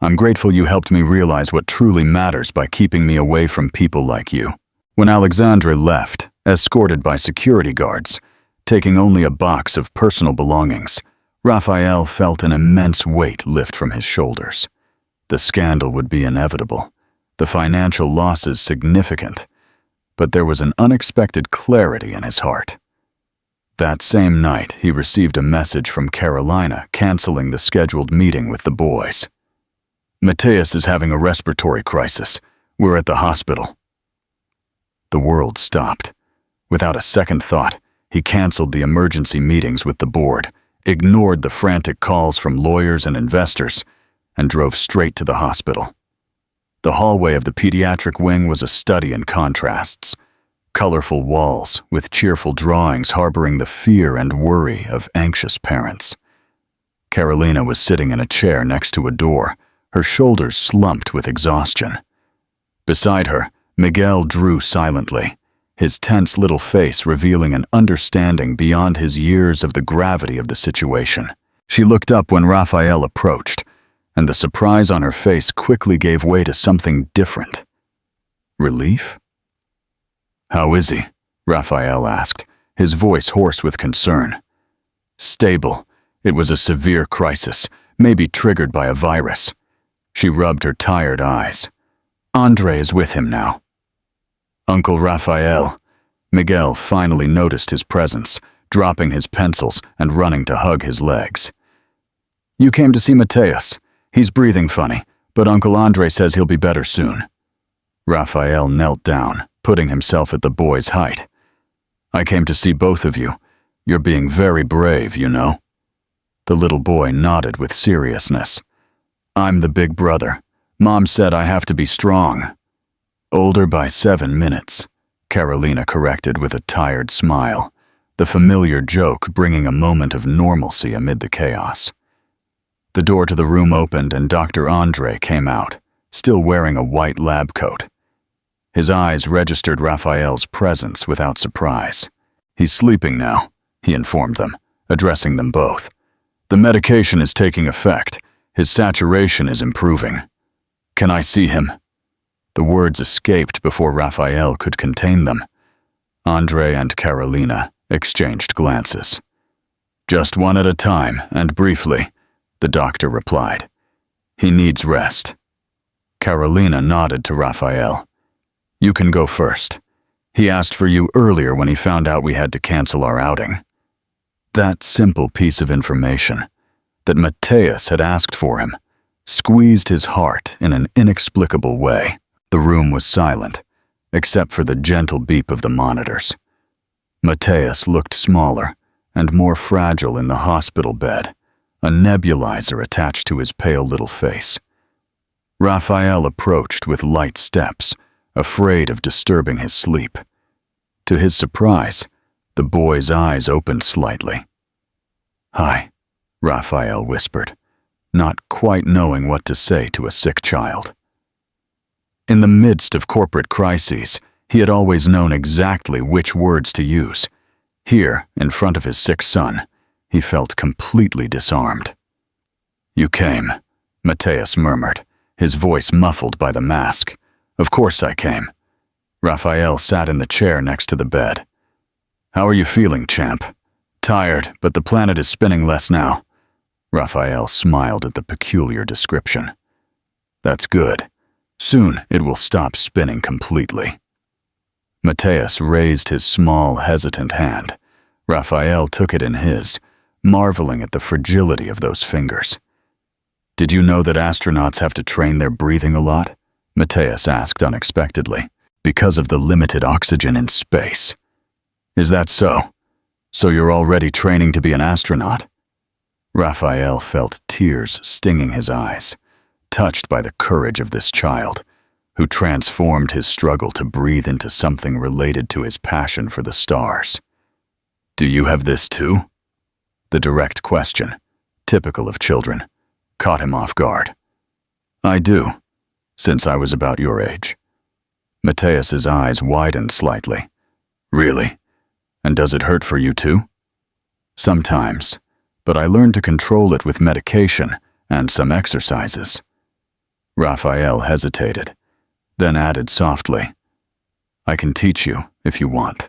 I'm grateful you helped me realize what truly matters by keeping me away from people like you. When Alexandra left, escorted by security guards, taking only a box of personal belongings, Raphael felt an immense weight lift from his shoulders. The scandal would be inevitable, the financial losses significant, but there was an unexpected clarity in his heart. That same night, he received a message from Carolina canceling the scheduled meeting with the boys. Mateus is having a respiratory crisis. We're at the hospital. The world stopped. Without a second thought, he canceled the emergency meetings with the board, ignored the frantic calls from lawyers and investors, and drove straight to the hospital. The hallway of the pediatric wing was a study in contrasts. Colorful walls with cheerful drawings harboring the fear and worry of anxious parents. Carolina was sitting in a chair next to a door, her shoulders slumped with exhaustion. Beside her, Miguel drew silently, his tense little face revealing an understanding beyond his years of the gravity of the situation. She looked up when Raphael approached, and the surprise on her face quickly gave way to something different. Relief? How is he? Raphael asked, his voice hoarse with concern. Stable. It was a severe crisis, maybe triggered by a virus. She rubbed her tired eyes. Andre is with him now. Uncle Raphael. Miguel finally noticed his presence, dropping his pencils and running to hug his legs. You came to see Mateus. He's breathing funny, but Uncle Andre says he'll be better soon. Raphael knelt down, putting himself at the boy's height. I came to see both of you. You're being very brave, you know. The little boy nodded with seriousness. I'm the big brother. Mom said I have to be strong. Older by 7 minutes, Carolina corrected with a tired smile, the familiar joke bringing a moment of normalcy amid the chaos. The door to the room opened and Dr. Andre came out, still wearing a white lab coat. His eyes registered Raphael's presence without surprise. He's sleeping now, he informed them, addressing them both. The medication is taking effect. His saturation is improving. Can I see him? The words escaped before Raphael could contain them. Andre and Carolina exchanged glances. Just one at a time, and briefly, the doctor replied. He needs rest. Carolina nodded to Raphael. You can go first. He asked for you earlier when he found out we had to cancel our outing. That simple piece of information, that Mateus had asked for him, squeezed his heart in an inexplicable way. The room was silent, except for the gentle beep of the monitors. Mateus looked smaller and more fragile in the hospital bed, a nebulizer attached to his pale little face. Raphael approached with light steps, afraid of disturbing his sleep. To his surprise, the boy's eyes opened slightly. Hi, Raphael whispered, not quite knowing what to say to a sick child. In the midst of corporate crises, he had always known exactly which words to use. Here, in front of his sick son, he felt completely disarmed. You came, Mateus murmured, his voice muffled by the mask. Of course I came. Raphael sat in the chair next to the bed. How are you feeling, champ? Tired, but the planet is spinning less now. Raphael smiled at the peculiar description. That's good. Soon it will stop spinning completely. Mateus raised his small, hesitant hand. Raphael took it in his, marveling at the fragility of those fingers. Did you know that astronauts have to train their breathing a lot? Mateus asked unexpectedly, because of the limited oxygen in space. Is that so? So you're already training to be an astronaut? Raphael felt tears stinging his eyes, touched by the courage of this child, who transformed his struggle to breathe into something related to his passion for the stars. Do you have this too? The direct question, typical of children, caught him off guard. I do, since I was about your age. Mateus's eyes widened slightly. Really? And does it hurt for you too? Sometimes, but I learned to control it with medication and some exercises. Raphael hesitated, then added softly, I can teach you if you want.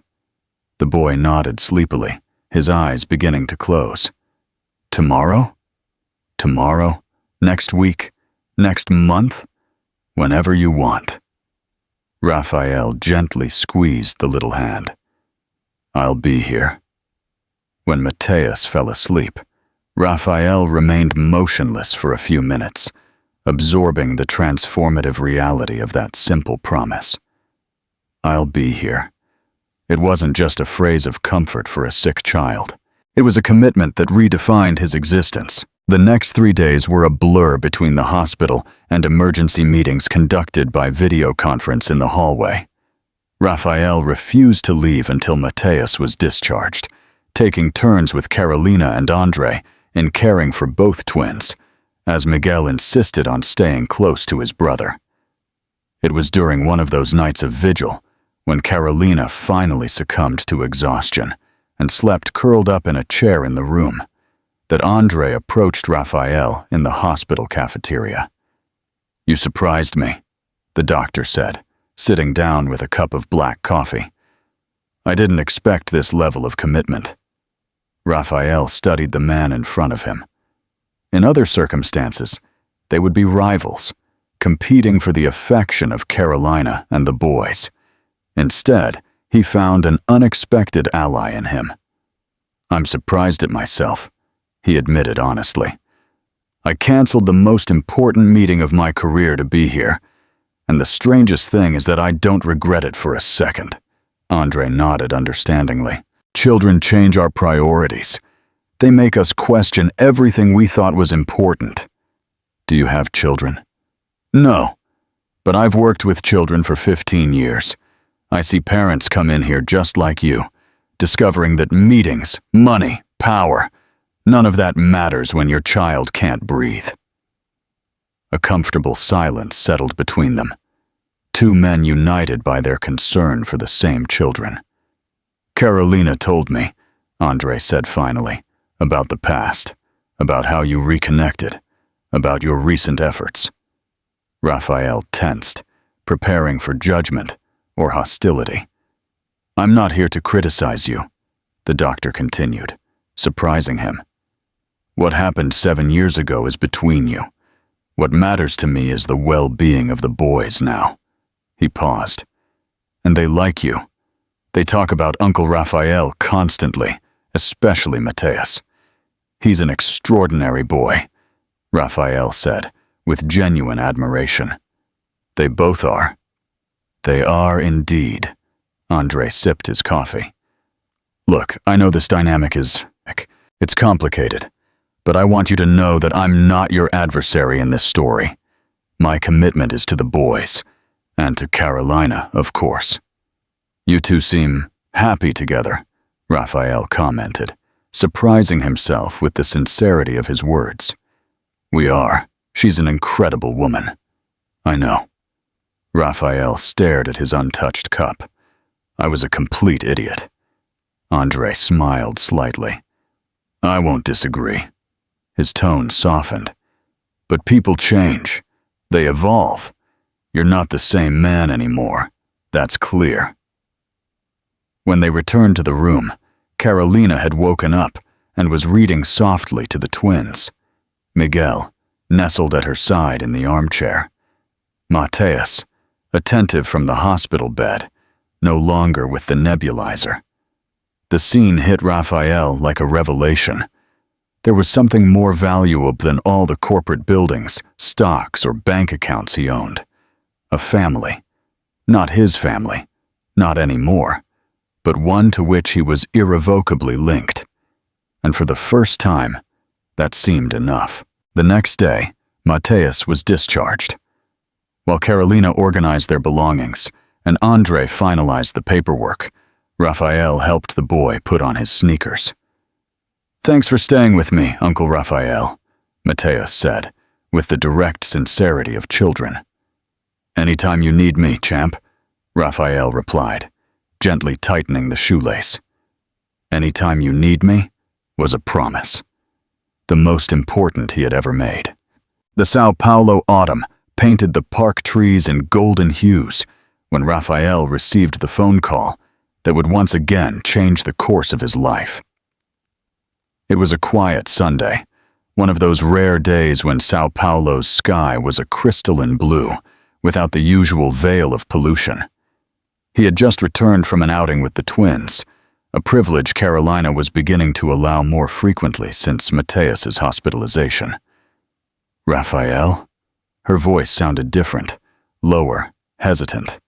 The boy nodded sleepily, his eyes beginning to close. Tomorrow? Tomorrow? Next week? Next month? Whenever you want. Raphael gently squeezed the little hand. I'll be here. When Mateus fell asleep, Raphael remained motionless for a few minutes, absorbing the transformative reality of that simple promise. I'll be here. It wasn't just a phrase of comfort for a sick child. It was a commitment that redefined his existence. The next 3 days were a blur between the hospital and emergency meetings conducted by video conference in the hallway. Raphael refused to leave until Mateus was discharged, taking turns with Carolina and Andre in caring for both twins, as Miguel insisted on staying close to his brother. It was during one of those nights of vigil, when Carolina finally succumbed to exhaustion and slept curled up in a chair in the room, that Andre approached Raphael in the hospital cafeteria. You surprised me, the doctor said, sitting down with a cup of black coffee. I didn't expect this level of commitment. Raphael studied the man in front of him. In other circumstances, They would be rivals, competing for the affection of Carolina and the boys. Instead, he found an unexpected ally in him. "I'm surprised at myself," he admitted honestly. "I canceled the most important meeting of my career to be here, and the strangest thing is that I don't regret it for a second." Andre nodded understandingly. "Children change our priorities. They make us question everything we thought was important." "Do you have children?" "No, but I've worked with children for 15 years. I see parents come in here just like you, discovering that meetings, money, power, none of that matters when your child can't breathe." A comfortable silence settled between them. Two men united by their concern for the same children. "Carolina told me," Andre said finally, "about the past, about how you reconnected, about your recent efforts." Raphael tensed, preparing for judgment or hostility. "I'm not here to criticize you," the doctor continued, surprising him. "What happened 7 years ago is between you. What matters to me is the well-being of the boys now." He paused. "And they like you. They talk about Uncle Raphael constantly, especially Mateus. He's an extraordinary boy," Raphael said, with genuine admiration. "They both are." "They are indeed." Andre sipped his coffee. "Look, I know this dynamic it's complicated, but I want you to know that I'm not your adversary in this story. My commitment is to the boys, and to Carolina, of course." "You two seem happy together," Raphael commented, surprising himself with the sincerity of his words. "We are. She's an incredible woman." "I know." Raphael stared at his untouched cup. "I was a complete idiot." Andre smiled slightly. "I won't disagree." His tone softened. "But people change. They evolve. You're not the same man anymore. That's clear." When they returned to the room, Carolina had woken up and was reading softly to the twins. Miguel nestled at her side in the armchair. Mateus, attentive from the hospital bed, no longer with the nebulizer. The scene hit Raphael like a revelation. There was something more valuable than all the corporate buildings, stocks, or bank accounts he owned. A family. Not his family. Not anymore. But one to which he was irrevocably linked. And for the first time, that seemed enough. The next day, Mateus was discharged. While Carolina organized their belongings and Andre finalized the paperwork, Raphael helped the boy put on his sneakers. "Thanks for staying with me, Uncle Raphael," Mateus said, with the direct sincerity of children. "Anytime you need me, champ," Raphael replied, gently tightening the shoelace. "Anytime you need me" was a promise. The most important he had ever made. The Sao Paulo autumn painted the park trees in golden hues when Raphael received the phone call that would once again change the course of his life. It was a quiet Sunday, one of those rare days when Sao Paulo's sky was a crystalline blue, without the usual veil of pollution. He had just returned from an outing with the twins, a privilege Carolina was beginning to allow more frequently since Mateus's hospitalization. "Raphael?" Her voice sounded different, lower, hesitant.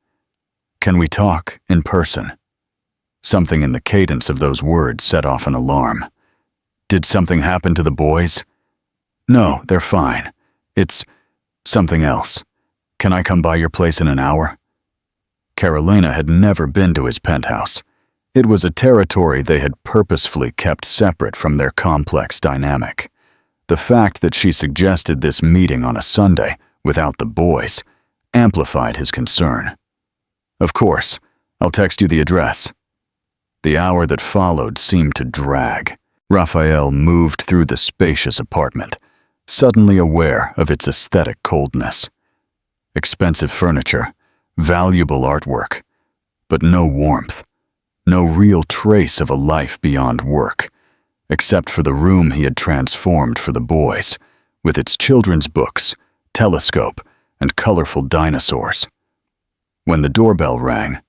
"Can we talk in person?" Something in the cadence of those words set off an alarm. "Did something happen to the boys?" "No, they're fine. It's something else. Can I come by your place in an hour?" Carolina had never been to his penthouse. It was a territory they had purposefully kept separate from their complex dynamic. The fact that she suggested this meeting on a Sunday without the boys amplified his concern. "Of course, I'll text you the address." The hour that followed seemed to drag. Raphael moved through the spacious apartment, suddenly aware of its aesthetic coldness. Expensive furniture, valuable artwork, but no warmth, no real trace of a life beyond work, except for the room he had transformed for the boys, with its children's books, telescope, and colorful dinosaurs. When the doorbell rang,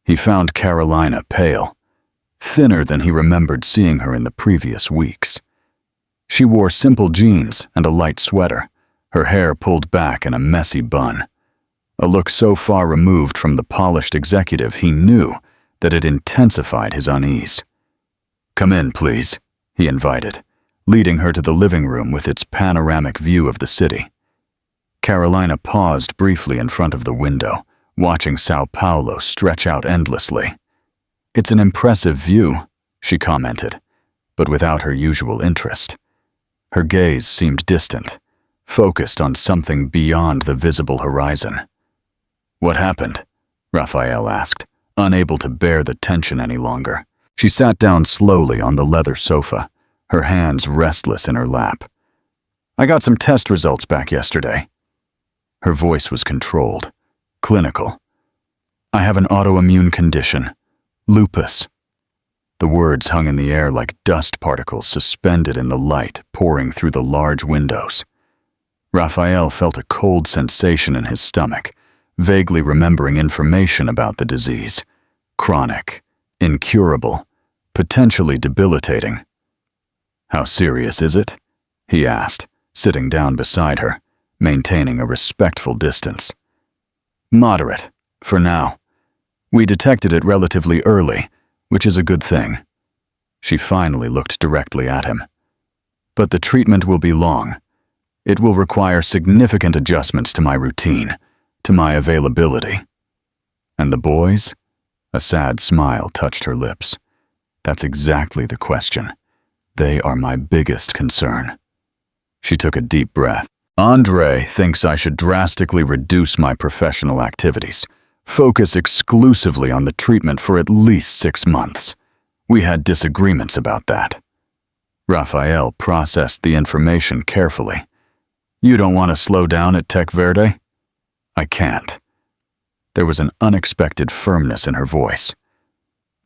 he found Carolina pale, thinner than he remembered seeing her in the previous weeks. She wore simple jeans and a light sweater, her hair pulled back in a messy bun. A look so far removed from the polished executive he knew that it intensified his unease. "Come in, please," he invited, leading her to the living room with its panoramic view of the city. Carolina paused briefly in front of the window, watching Sao Paulo stretch out endlessly. "It's an impressive view," she commented, but without her usual interest. Her gaze seemed distant, focused on something beyond the visible horizon. "What happened?" Raphael asked, unable to bear the tension any longer. She sat down slowly on the leather sofa, her hands restless in her lap. "I got some test results back yesterday." Her voice was controlled, clinical. "I have an autoimmune condition, lupus." The words hung in the air like dust particles suspended in the light pouring through the large windows. Raphael felt a cold sensation in his stomach, vaguely remembering information about the disease. Chronic, incurable, potentially debilitating. "How serious is it?" he asked, sitting down beside her, maintaining a respectful distance. "Moderate, for now. We detected it relatively early, which is a good thing." She finally looked directly at him. "But the treatment will be long. It will require significant adjustments to my routine, to my availability." "And the boys?" A sad smile touched her lips. "That's exactly the question. They are my biggest concern." She took a deep breath. "Andre thinks I should drastically reduce my professional activities, focus exclusively on the treatment for at least 6 months. We had disagreements about that." Raphael processed the information carefully. "You don't want to slow down at Tech Verde?" "I can't." There was an unexpected firmness in her voice.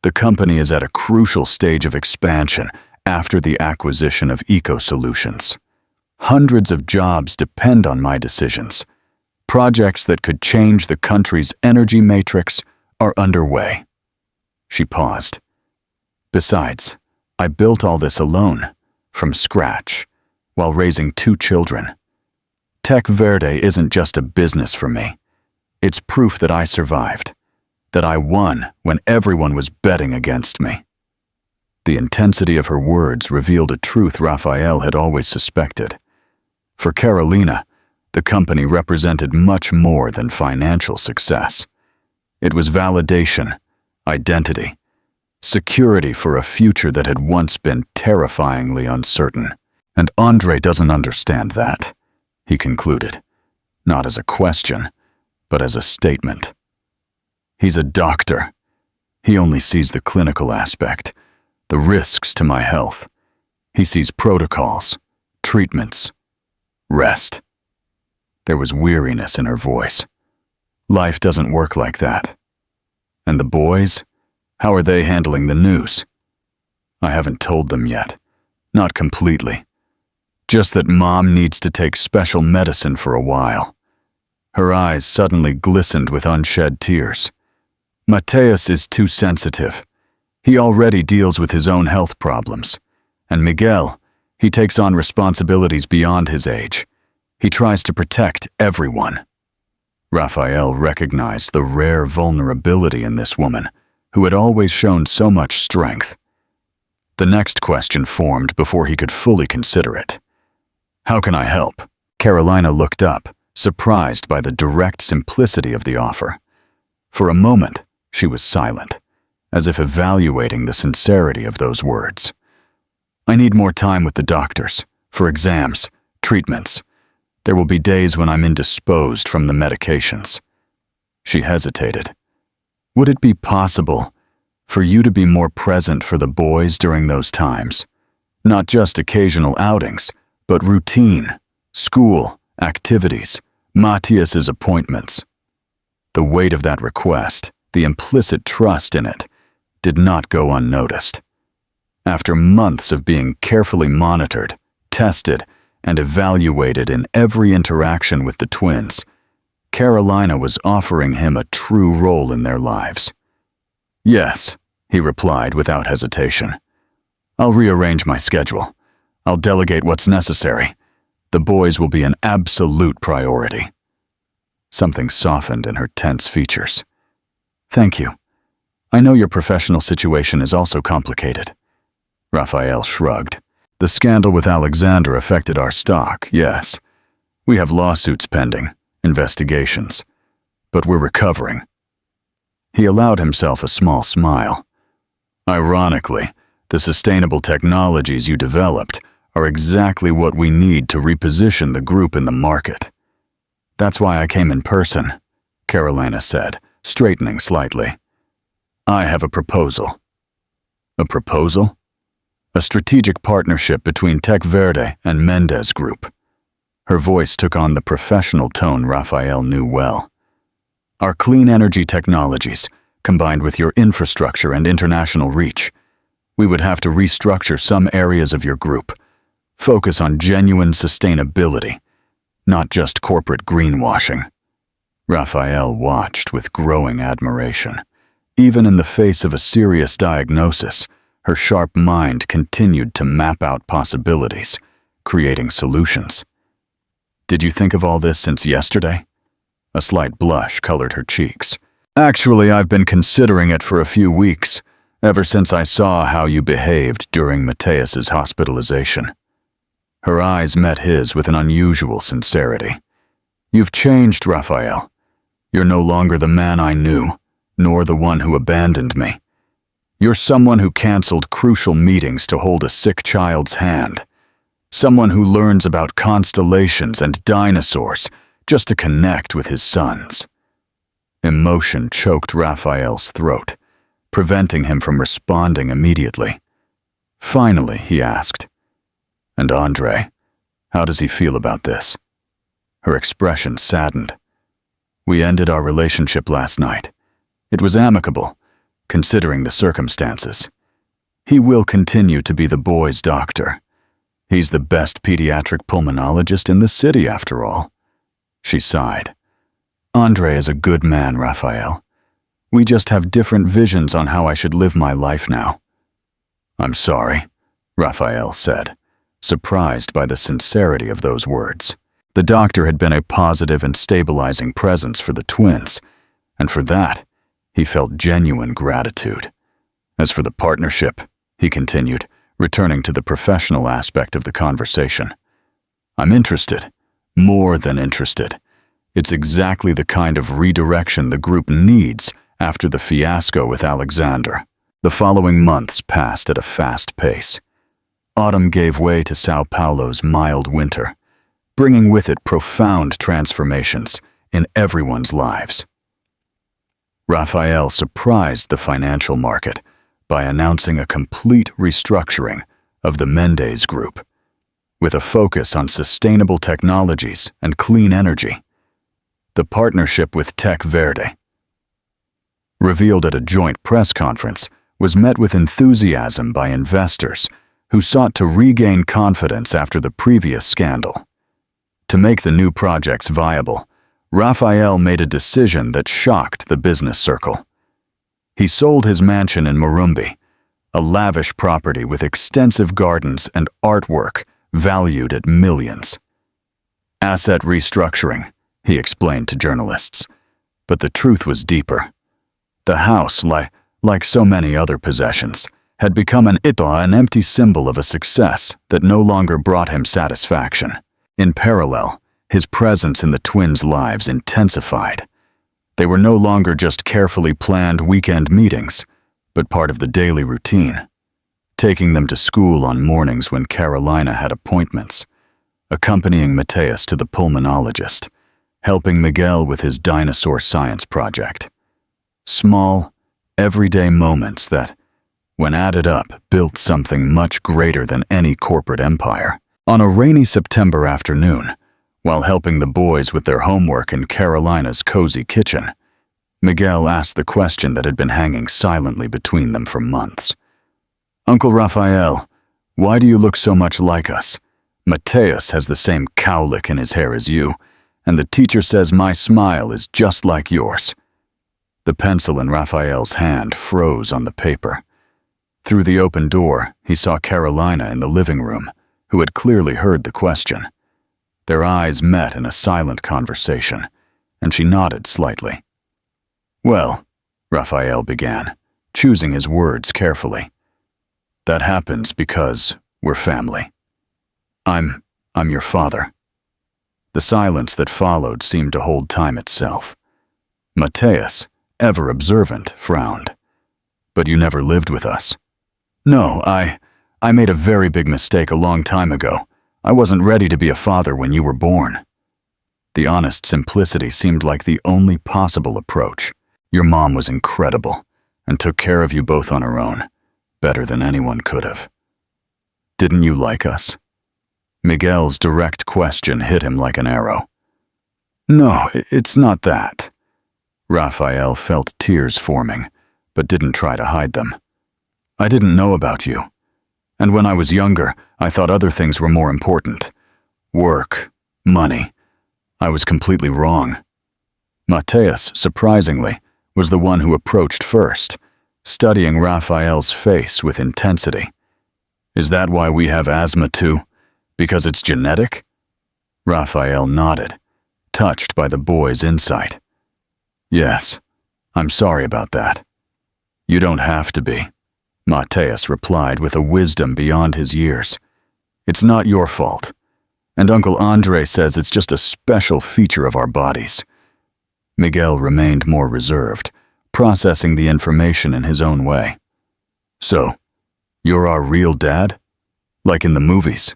"The company is at a crucial stage of expansion after the acquisition of Eco Solutions. Hundreds of jobs depend on my decisions. Projects that could change the country's energy matrix are underway." She paused. "Besides, I built all this alone, from scratch, while raising 2 children. Tech Verde isn't just a business for me. It's proof that I survived, that I won when everyone was betting against me." The intensity of her words revealed a truth Raphael had always suspected. For Carolina, the company represented much more than financial success. It was validation, identity, security for a future that had once been terrifyingly uncertain. "And Andre doesn't understand that," he concluded, not as a question, but as a statement. "He's a doctor. He only sees the clinical aspect, the risks to my health. He sees protocols, treatments, rest." There was weariness in her voice. "Life doesn't work like that. And the boys? How are they handling the news?" "I haven't told them yet. Not completely. Just that Mom needs to take special medicine for a while." Her eyes suddenly glistened with unshed tears. "Mateus is too sensitive. He already deals with his own health problems. And Miguel, he takes on responsibilities beyond his age. He tries to protect everyone." Raphael recognized the rare vulnerability in this woman, who had always shown so much strength. The next question formed before he could fully consider it. "How can I help?" Carolina looked up, surprised by the direct simplicity of the offer. For a moment, she was silent, as if evaluating the sincerity of those words. "I need more time with the doctors, for exams, treatments. There will be days when I'm indisposed from the medications." She hesitated. "Would it be possible for you to be more present for the boys during those times? Not just occasional outings, but routine, school, activities, Matthias's appointments." The weight of that request, the implicit trust in it, did not go unnoticed. After months of being carefully monitored, tested, and evaluated in every interaction with the twins, Carolina was offering him a true role in their lives. "Yes," he replied without hesitation. "I'll rearrange my schedule. I'll delegate what's necessary. The boys will be an absolute priority." Something softened in her tense features. "Thank you. I know your professional situation is also complicated." Raphael shrugged. "The scandal with Alexander affected our stock, yes. We have lawsuits pending, investigations, but we're recovering." He allowed himself a small smile. "Ironically, the sustainable technologies you developed are exactly what we need to reposition the group in the market." "That's why I came in person," Carolina said, straightening slightly. "I have a proposal." "A proposal?" "A strategic partnership between Tech Verde and Mendez Group." Her voice took on the professional tone Raphael knew well. "Our clean energy technologies, combined with your infrastructure and international reach, we would have to restructure some areas of your group, focus on genuine sustainability, not just corporate greenwashing." Raphael watched with growing admiration. Even in the face of a serious diagnosis, her sharp mind continued to map out possibilities, creating solutions. "Did you think of all this since yesterday?" A slight blush colored her cheeks. "Actually, I've been considering it for a few weeks, ever since I saw how you behaved during Mateus's hospitalization." Her eyes met his with an unusual sincerity. "You've changed, Raphael. You're no longer the man I knew, nor the one who abandoned me. You're someone who canceled crucial meetings to hold a sick child's hand. Someone who learns about constellations and dinosaurs just to connect with his sons." Emotion choked Raphael's throat, preventing him from responding immediately. Finally, he asked, "And Andre, how does he feel about this?" Her expression saddened. "We ended our relationship last night. It was amicable, considering the circumstances. He will continue to be the boy's doctor. He's the best pediatric pulmonologist in the city, after all." She sighed. "Andre is a good man, Raphael. We just have different visions on how I should live my life now." "I'm sorry," Raphael said, surprised by the sincerity of those words. The doctor had been a positive and stabilizing presence for the twins, and for that, he felt genuine gratitude. "As for the partnership," he continued, returning to the professional aspect of the conversation, "I'm interested, more than interested. It's exactly the kind of redirection the group needs after the fiasco with Alexander." The following months passed at a fast pace. Autumn gave way to Sao Paulo's mild winter, bringing with it profound transformations in everyone's lives. Raphael surprised the financial market by announcing a complete restructuring of the Mendez Group, with a focus on sustainable technologies and clean energy. The partnership with Tech Verde, revealed at a joint press conference, was met with enthusiasm by investors who sought to regain confidence after the previous scandal. To make the new projects viable, Raphael made a decision that shocked the business circle. He sold his mansion in Morumbi, a lavish property with extensive gardens and artwork valued at millions. "Asset restructuring," he explained to journalists. But the truth was deeper. The house, like so many other possessions, had become an empty symbol of a success that no longer brought him satisfaction. In parallel, his presence in the twins' lives intensified. They were no longer just carefully planned weekend meetings, but part of the daily routine. Taking them to school on mornings when Carolina had appointments, accompanying Mateus to the pulmonologist, helping Miguel with his dinosaur science project. Small, everyday moments that, when added up, built something much greater than any corporate empire. On a rainy September afternoon, while helping the boys with their homework in Carolina's cozy kitchen, Miguel asked the question that had been hanging silently between them for months. "Uncle Raphael, why do you look so much like us? Mateus has the same cowlick in his hair as you, and the teacher says my smile is just like yours." The pencil in Raphael's hand froze on the paper. Through the open door, he saw Carolina in the living room, who had clearly heard the question. Their eyes met in a silent conversation, and she nodded slightly. "Well," Raphael began, choosing his words carefully, "that happens because we're family. I'm your father." The silence that followed seemed to hold time itself. Mateus, ever observant, frowned. "But you never lived with us." "No, I made a very big mistake a long time ago. I wasn't ready to be a father when you were born." The honest simplicity seemed like the only possible approach. "Your mom was incredible and took care of you both on her own, better than anyone could have." "Didn't you like us?" Miguel's direct question hit him like an arrow. "No, it's not that." Raphael felt tears forming, but didn't try to hide them. "I didn't know about you. And when I was younger, I thought other things were more important. Work, money. I was completely wrong." Mateus, surprisingly, was the one who approached first, studying Raphael's face with intensity. "Is that why we have asthma too? Because it's genetic?" Raphael nodded, touched by the boy's insight. "Yes, I'm sorry about that." "You don't have to be," Mateus replied with a wisdom beyond his years. "It's not your fault. And Uncle Andre says it's just a special feature of our bodies." Miguel remained more reserved, processing the information in his own way. "So, you're our real dad? Like in the movies?"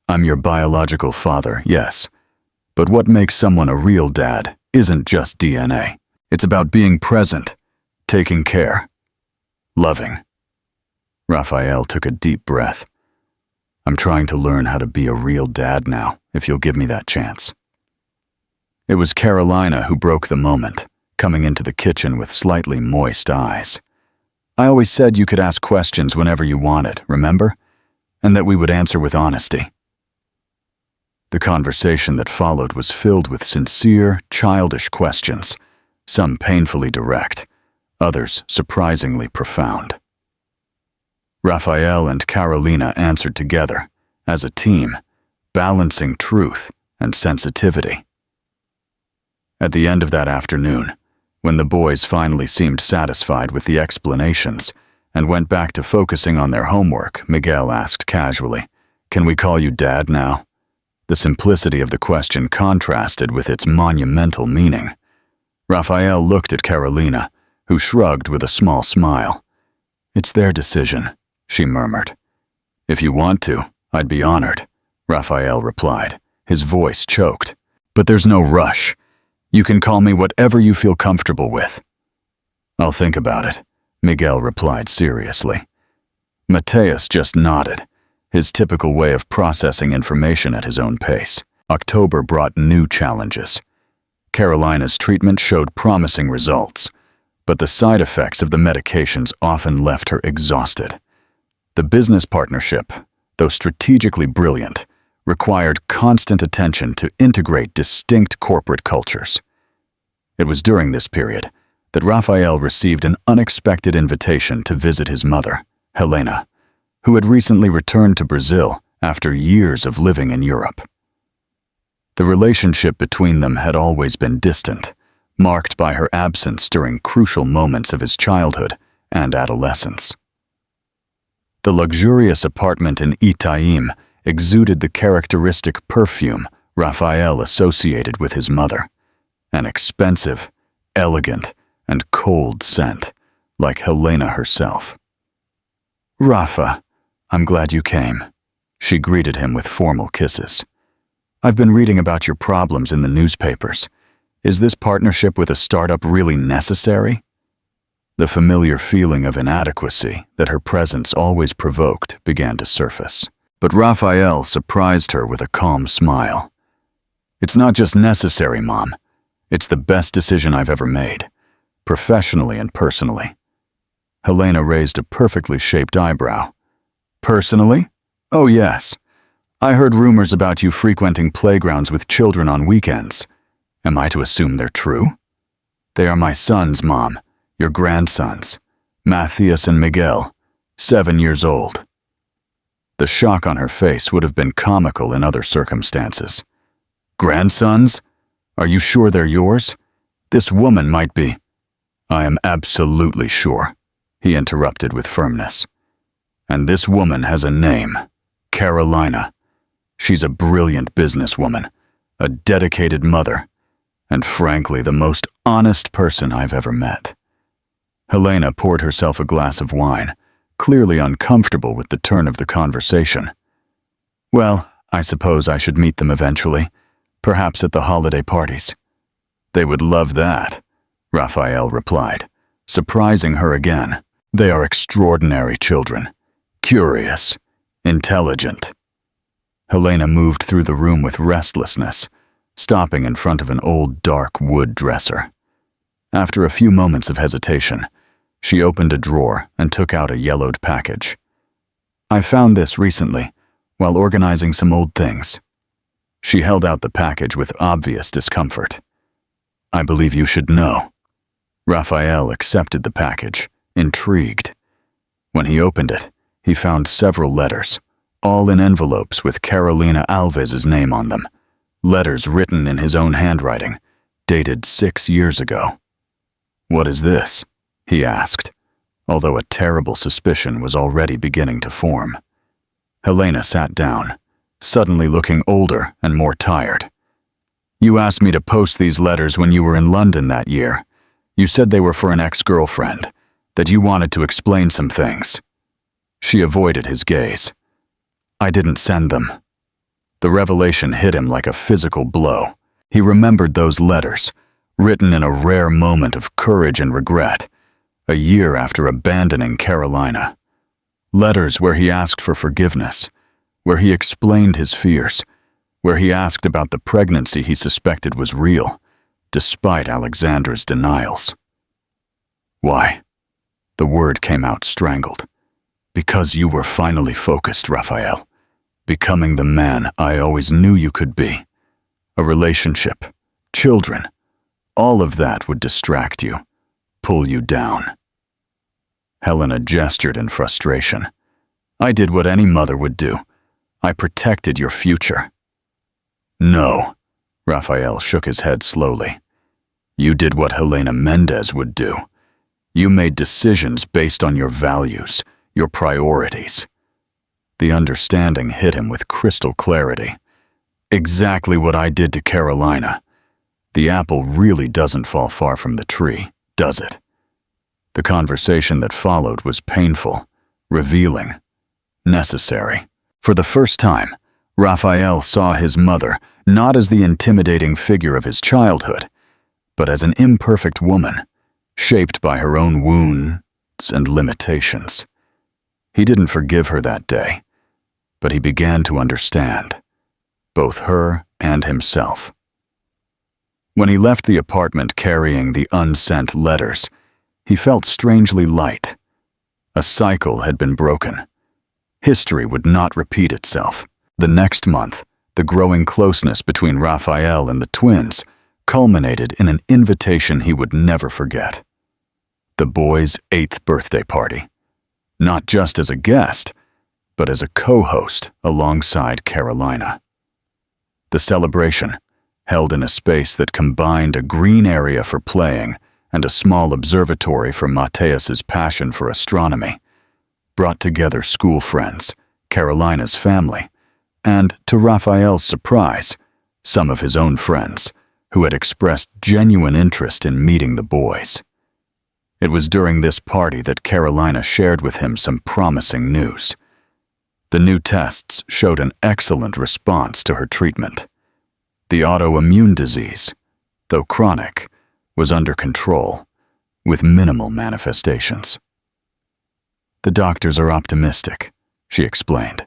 "I'm your biological father, yes. But what makes someone a real dad isn't just DNA. It's about being present, taking care, loving." Raphael took a deep breath. "I'm trying to learn how to be a real dad now, if you'll give me that chance." It was Carolina who broke the moment, coming into the kitchen with slightly moist eyes. "I always said you could ask questions whenever you wanted, remember? And that we would answer with honesty." The conversation that followed was filled with sincere, childish questions, some painfully direct, others surprisingly profound. Raphael and Carolina answered together, as a team, balancing truth and sensitivity. At the end of that afternoon, when the boys finally seemed satisfied with the explanations and went back to focusing on their homework, Miguel asked casually, "Can we call you Dad now?" The simplicity of the question contrasted with its monumental meaning. Raphael looked at Carolina, who shrugged with a small smile. "It's their decision," she murmured. "If you want to, I'd be honored," Raphael replied, his voice choked. "But there's no rush. You can call me whatever you feel comfortable with." "I'll think about it," Miguel replied seriously. Mateus just nodded, his typical way of processing information at his own pace. October brought new challenges. Carolina's treatment showed promising results, but the side effects of the medications often left her exhausted. The business partnership, though strategically brilliant, required constant attention to integrate distinct corporate cultures. It was during this period that Raphael received an unexpected invitation to visit his mother, Helena, who had recently returned to Brazil after years of living in Europe. The relationship between them had always been distant, marked by her absence during crucial moments of his childhood and adolescence. The luxurious apartment in Itaim exuded the characteristic perfume Raphael associated with his mother, an expensive, elegant, and cold scent, like Helena herself. "Rafa, I'm glad you came," she greeted him with formal kisses. "I've been reading about your problems in the newspapers. Is this partnership with a startup really necessary?" The familiar feeling of inadequacy that her presence always provoked began to surface. But Raphael surprised her with a calm smile. "It's not just necessary, Mom. It's the best decision I've ever made, professionally and personally." Helena raised a perfectly shaped eyebrow. "Personally? Oh yes. I heard rumors about you frequenting playgrounds with children on weekends. Am I to assume they're true? They are my sons, Mom, your grandsons, Matthias and Miguel, 7 years old. The shock on her face would have been comical in other circumstances. Grandsons? Are you sure they're yours? This woman might be. I am absolutely sure, he interrupted with firmness. And this woman has a name, Carolina. She's a brilliant businesswoman, a dedicated mother, and frankly the most honest person I've ever met. Helena poured herself a glass of wine, clearly uncomfortable with the turn of the conversation. Well, I suppose I should meet them eventually, perhaps at the holiday parties. They would love that, Raphael replied, surprising her again. They are extraordinary children, curious, intelligent. Helena moved through the room with restlessness, stopping in front of an old dark wood dresser. After a few moments of hesitation, she opened a drawer and took out a yellowed package. I found this recently, while organizing some old things. She held out the package with obvious discomfort. I believe you should know. Raphael accepted the package, intrigued. When he opened it, he found several letters, all in envelopes with Carolina Alves's name on them, letters written in his own handwriting, dated 6 years ago. What is this? He asked, although a terrible suspicion was already beginning to form. Helena sat down, suddenly looking older and more tired. You asked me to post these letters when you were in London that year. You said they were for an ex-girlfriend, that you wanted to explain some things. She avoided his gaze. I didn't send them. The revelation hit him like a physical blow. He remembered those letters, written in a rare moment of courage and regret, a year after abandoning Carolina. Letters where he asked for forgiveness, where he explained his fears, where he asked about the pregnancy he suspected was real, despite Alexandra's denials. Why? The word came out strangled. Because you were finally focused, Raphael. Becoming the man I always knew you could be. A relationship, children, all of that would distract you, pull you down. Helena gestured in frustration. I did what any mother would do. I protected your future. No, Raphael shook his head slowly. You did what Helena Mendez would do. You made decisions based on your values, your priorities. The understanding hit him with crystal clarity. Exactly what I did to Carolina. The apple really doesn't fall far from the tree, does it? The conversation that followed was painful, revealing, necessary. For the first time, Raphael saw his mother not as the intimidating figure of his childhood, but as an imperfect woman, shaped by her own wounds and limitations. He didn't forgive her that day, but he began to understand, both her and himself. When he left the apartment carrying the unsent letters, he felt strangely light. A cycle had been broken. History would not repeat itself. The next month, the growing closeness between Raphael and the twins culminated in an invitation he would never forget. The boys' 8th birthday party. Not just as a guest, but as a co-host alongside Carolina. The celebration, held in a space that combined a green area for playing and a small observatory for Mateus's passion for astronomy, brought together school friends, Carolina's family, and, to Raphael's surprise, some of his own friends, who had expressed genuine interest in meeting the boys. It was during this party that Carolina shared with him some promising news. The new tests showed an excellent response to her treatment. The autoimmune disease, though chronic, was under control, with minimal manifestations. The doctors are optimistic, she explained,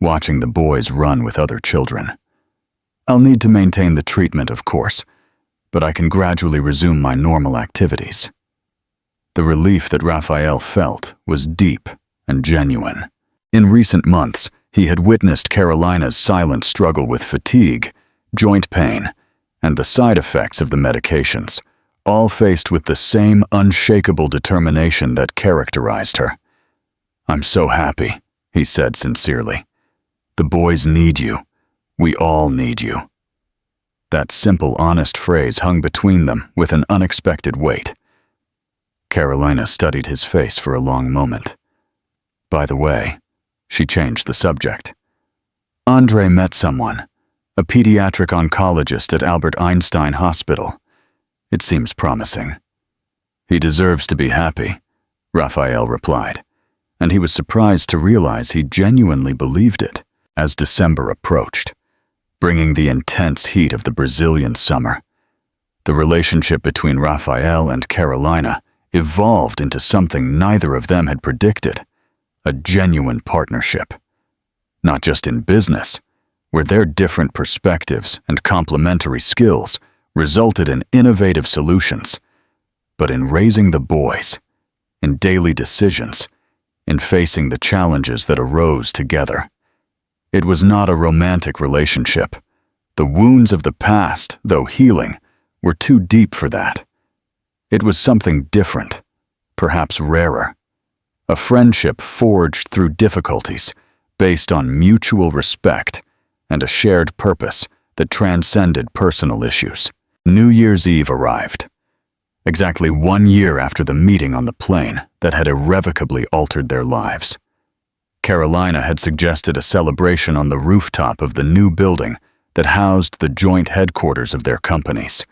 watching the boys run with other children. I'll need to maintain the treatment, of course, but I can gradually resume my normal activities. The relief that Raphael felt was deep and genuine. In recent months, He had witnessed Carolina's silent struggle with fatigue, joint pain, and the side effects of the medications, all faced with the same unshakable determination that characterized her. "I'm so happy," he said sincerely. "The boys need you. We all need you." That simple, honest phrase hung between them with an unexpected weight. Carolina studied his face for a long moment. "By the way," she changed the subject, "Andre met someone, a pediatric oncologist at Albert Einstein Hospital. It seems promising." "He deserves to be happy," Raphael replied, and he was surprised to realize he genuinely believed it. As December approached, bringing the intense heat of the Brazilian summer, the relationship between Raphael and Carolina evolved into something neither of them had predicted: a genuine partnership. Not just in business, where their different perspectives and complementary skills resulted in innovative solutions, but in raising the boys, in daily decisions, in facing the challenges that arose together. It was not a romantic relationship. The wounds of the past, though healing, were too deep for that. It was something different, perhaps rarer. A friendship forged through difficulties, based on mutual respect and a shared purpose that transcended personal issues. New Year's Eve arrived, exactly 1 year after the meeting on the plane that had irrevocably altered their lives. Carolina had suggested a celebration on the rooftop of the new building that housed the joint headquarters of their companies,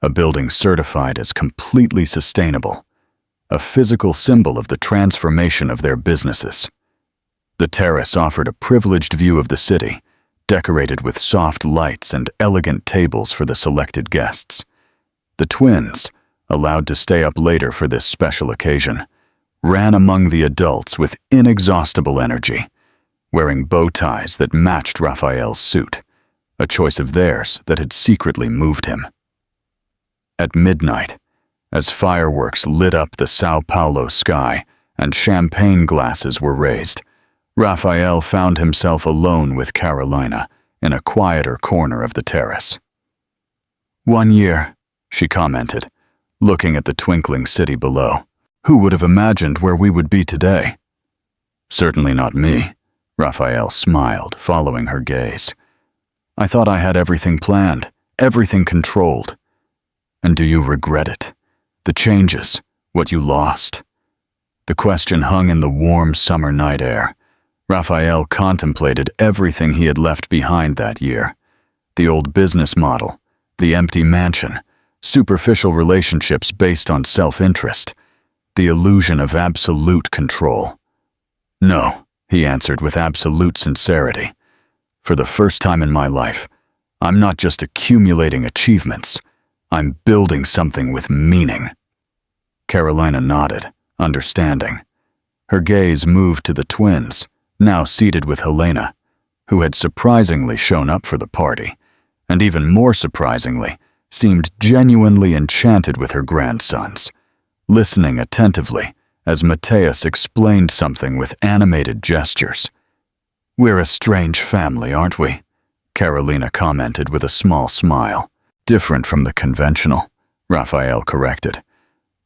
a building certified as completely sustainable, a physical symbol of the transformation of their businesses. The terrace offered a privileged view of the city, decorated with soft lights and elegant tables for the selected guests. The twins, allowed to stay up later for this special occasion, ran among the adults with inexhaustible energy, wearing bow ties that matched Raphael's suit, a choice of theirs that had secretly moved him. At midnight, as fireworks lit up the São Paulo sky and champagne glasses were raised, Raphael found himself alone with Carolina in a quieter corner of the terrace. 1 year, she commented, looking at the twinkling city below. "Who would have imagined where we would be today?" "Certainly not me," Raphael smiled, following her gaze. "I thought I had everything planned, everything controlled." "And do you regret it? The changes, what you lost?" The question hung in the warm summer night air. Raphael contemplated everything he had left behind that year. The old business model, the empty mansion, superficial relationships based on self-interest, the illusion of absolute control. "No," he answered with absolute sincerity. "For the first time in my life, I'm not just accumulating achievements. I'm building something with meaning." Carolina nodded, understanding. Her gaze moved to the twins, now seated with Helena, who had surprisingly shown up for the party, and even more surprisingly, seemed genuinely enchanted with her grandsons, listening attentively as Mateus explained something with animated gestures. "We're a strange family, aren't we?" Carolina commented with a small smile. "Different from the conventional," Raphael corrected,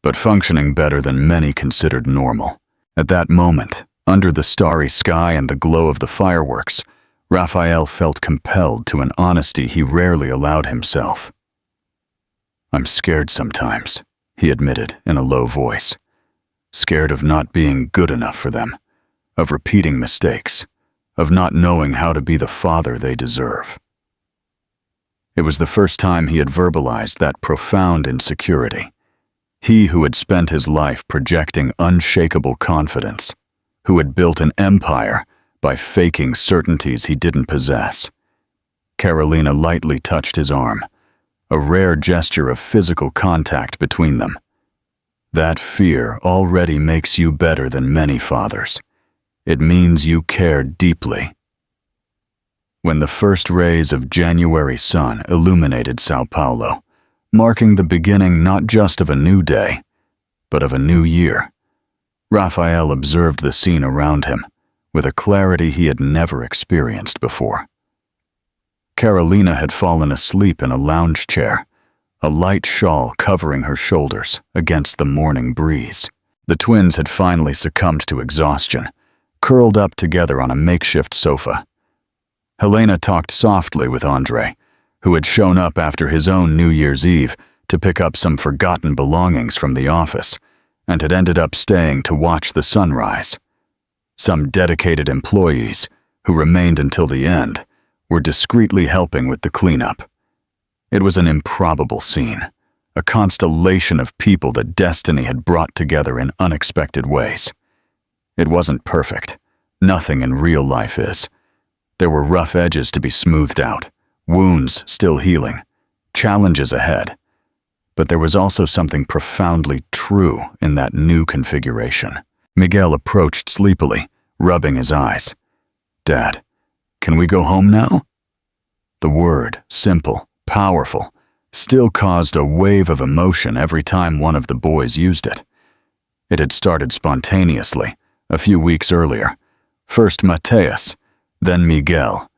"but functioning better than many considered normal." At that moment, under the starry sky and the glow of the fireworks, Raphael felt compelled to an honesty he rarely allowed himself. "I'm scared sometimes," he admitted in a low voice. "Scared of not being good enough for them, of repeating mistakes, of not knowing how to be the father they deserve." It was the first time he had verbalized that profound insecurity. He who had spent his life projecting unshakable confidence, who had built an empire by faking certainties he didn't possess. Carolina lightly touched his arm, a rare gesture of physical contact between them. "That fear already makes you better than many fathers. It means you care deeply." When the first rays of January sun illuminated São Paulo, marking the beginning not just of a new day, but of a new year, Raphael observed the scene around him with a clarity he had never experienced before. Carolina had fallen asleep in a lounge chair, a light shawl covering her shoulders against the morning breeze. The twins had finally succumbed to exhaustion, curled up together on a makeshift sofa. Helena talked softly with Andre, who had shown up after his own New Year's Eve to pick up some forgotten belongings from the office, and had ended up staying to watch the sunrise. Some dedicated employees, who remained until the end, were discreetly helping with the cleanup. It was an improbable scene, a constellation of people that destiny had brought together in unexpected ways. It wasn't perfect. Nothing in real life is. There were rough edges to be smoothed out, wounds still healing, challenges ahead. But there was also something profoundly true in that new configuration. Miguel approached sleepily, rubbing his eyes. "Dad, can we go home now?" The word, simple, powerful, still caused a wave of emotion every time one of the boys used it. It had started spontaneously, a few weeks earlier. First Mateus, then Miguel,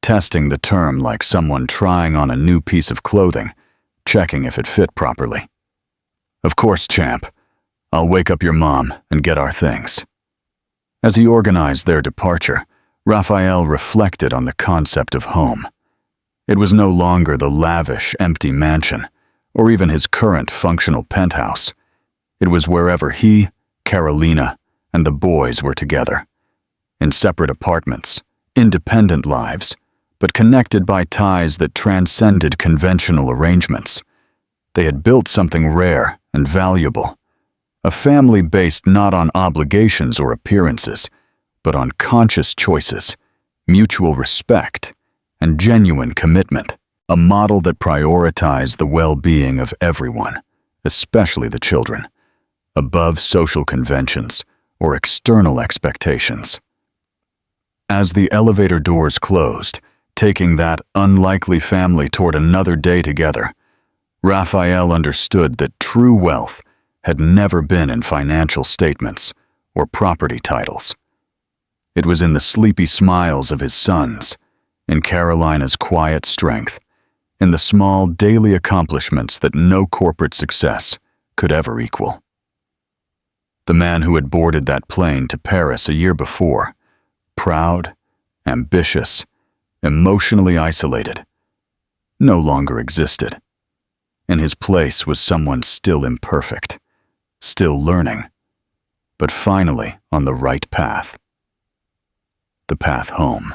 testing the term like someone trying on a new piece of clothing, checking if it fit properly. "Of course, champ. I'll wake up your mom and get our things." As he organized their departure, Raphael reflected on the concept of home. It was no longer the lavish, empty mansion, or even his current functional penthouse. It was wherever he, Carolina, and the boys were together. In separate apartments, independent lives, but connected by ties that transcended conventional arrangements. They had built something rare and valuable. A family based not on obligations or appearances, but on conscious choices, mutual respect, and genuine commitment. A model that prioritized the well-being of everyone, especially the children, above social conventions or external expectations. As the elevator doors closed, taking that unlikely family toward another day together, Raphael understood that true wealth had never been in financial statements or property titles. It was in the sleepy smiles of his sons, in Carolina's quiet strength, in the small daily accomplishments that no corporate success could ever equal. The man who had boarded that plane to Paris a year before, proud, ambitious, emotionally isolated, no longer existed. In his place was someone still imperfect, still learning, but finally on the right path. The path home.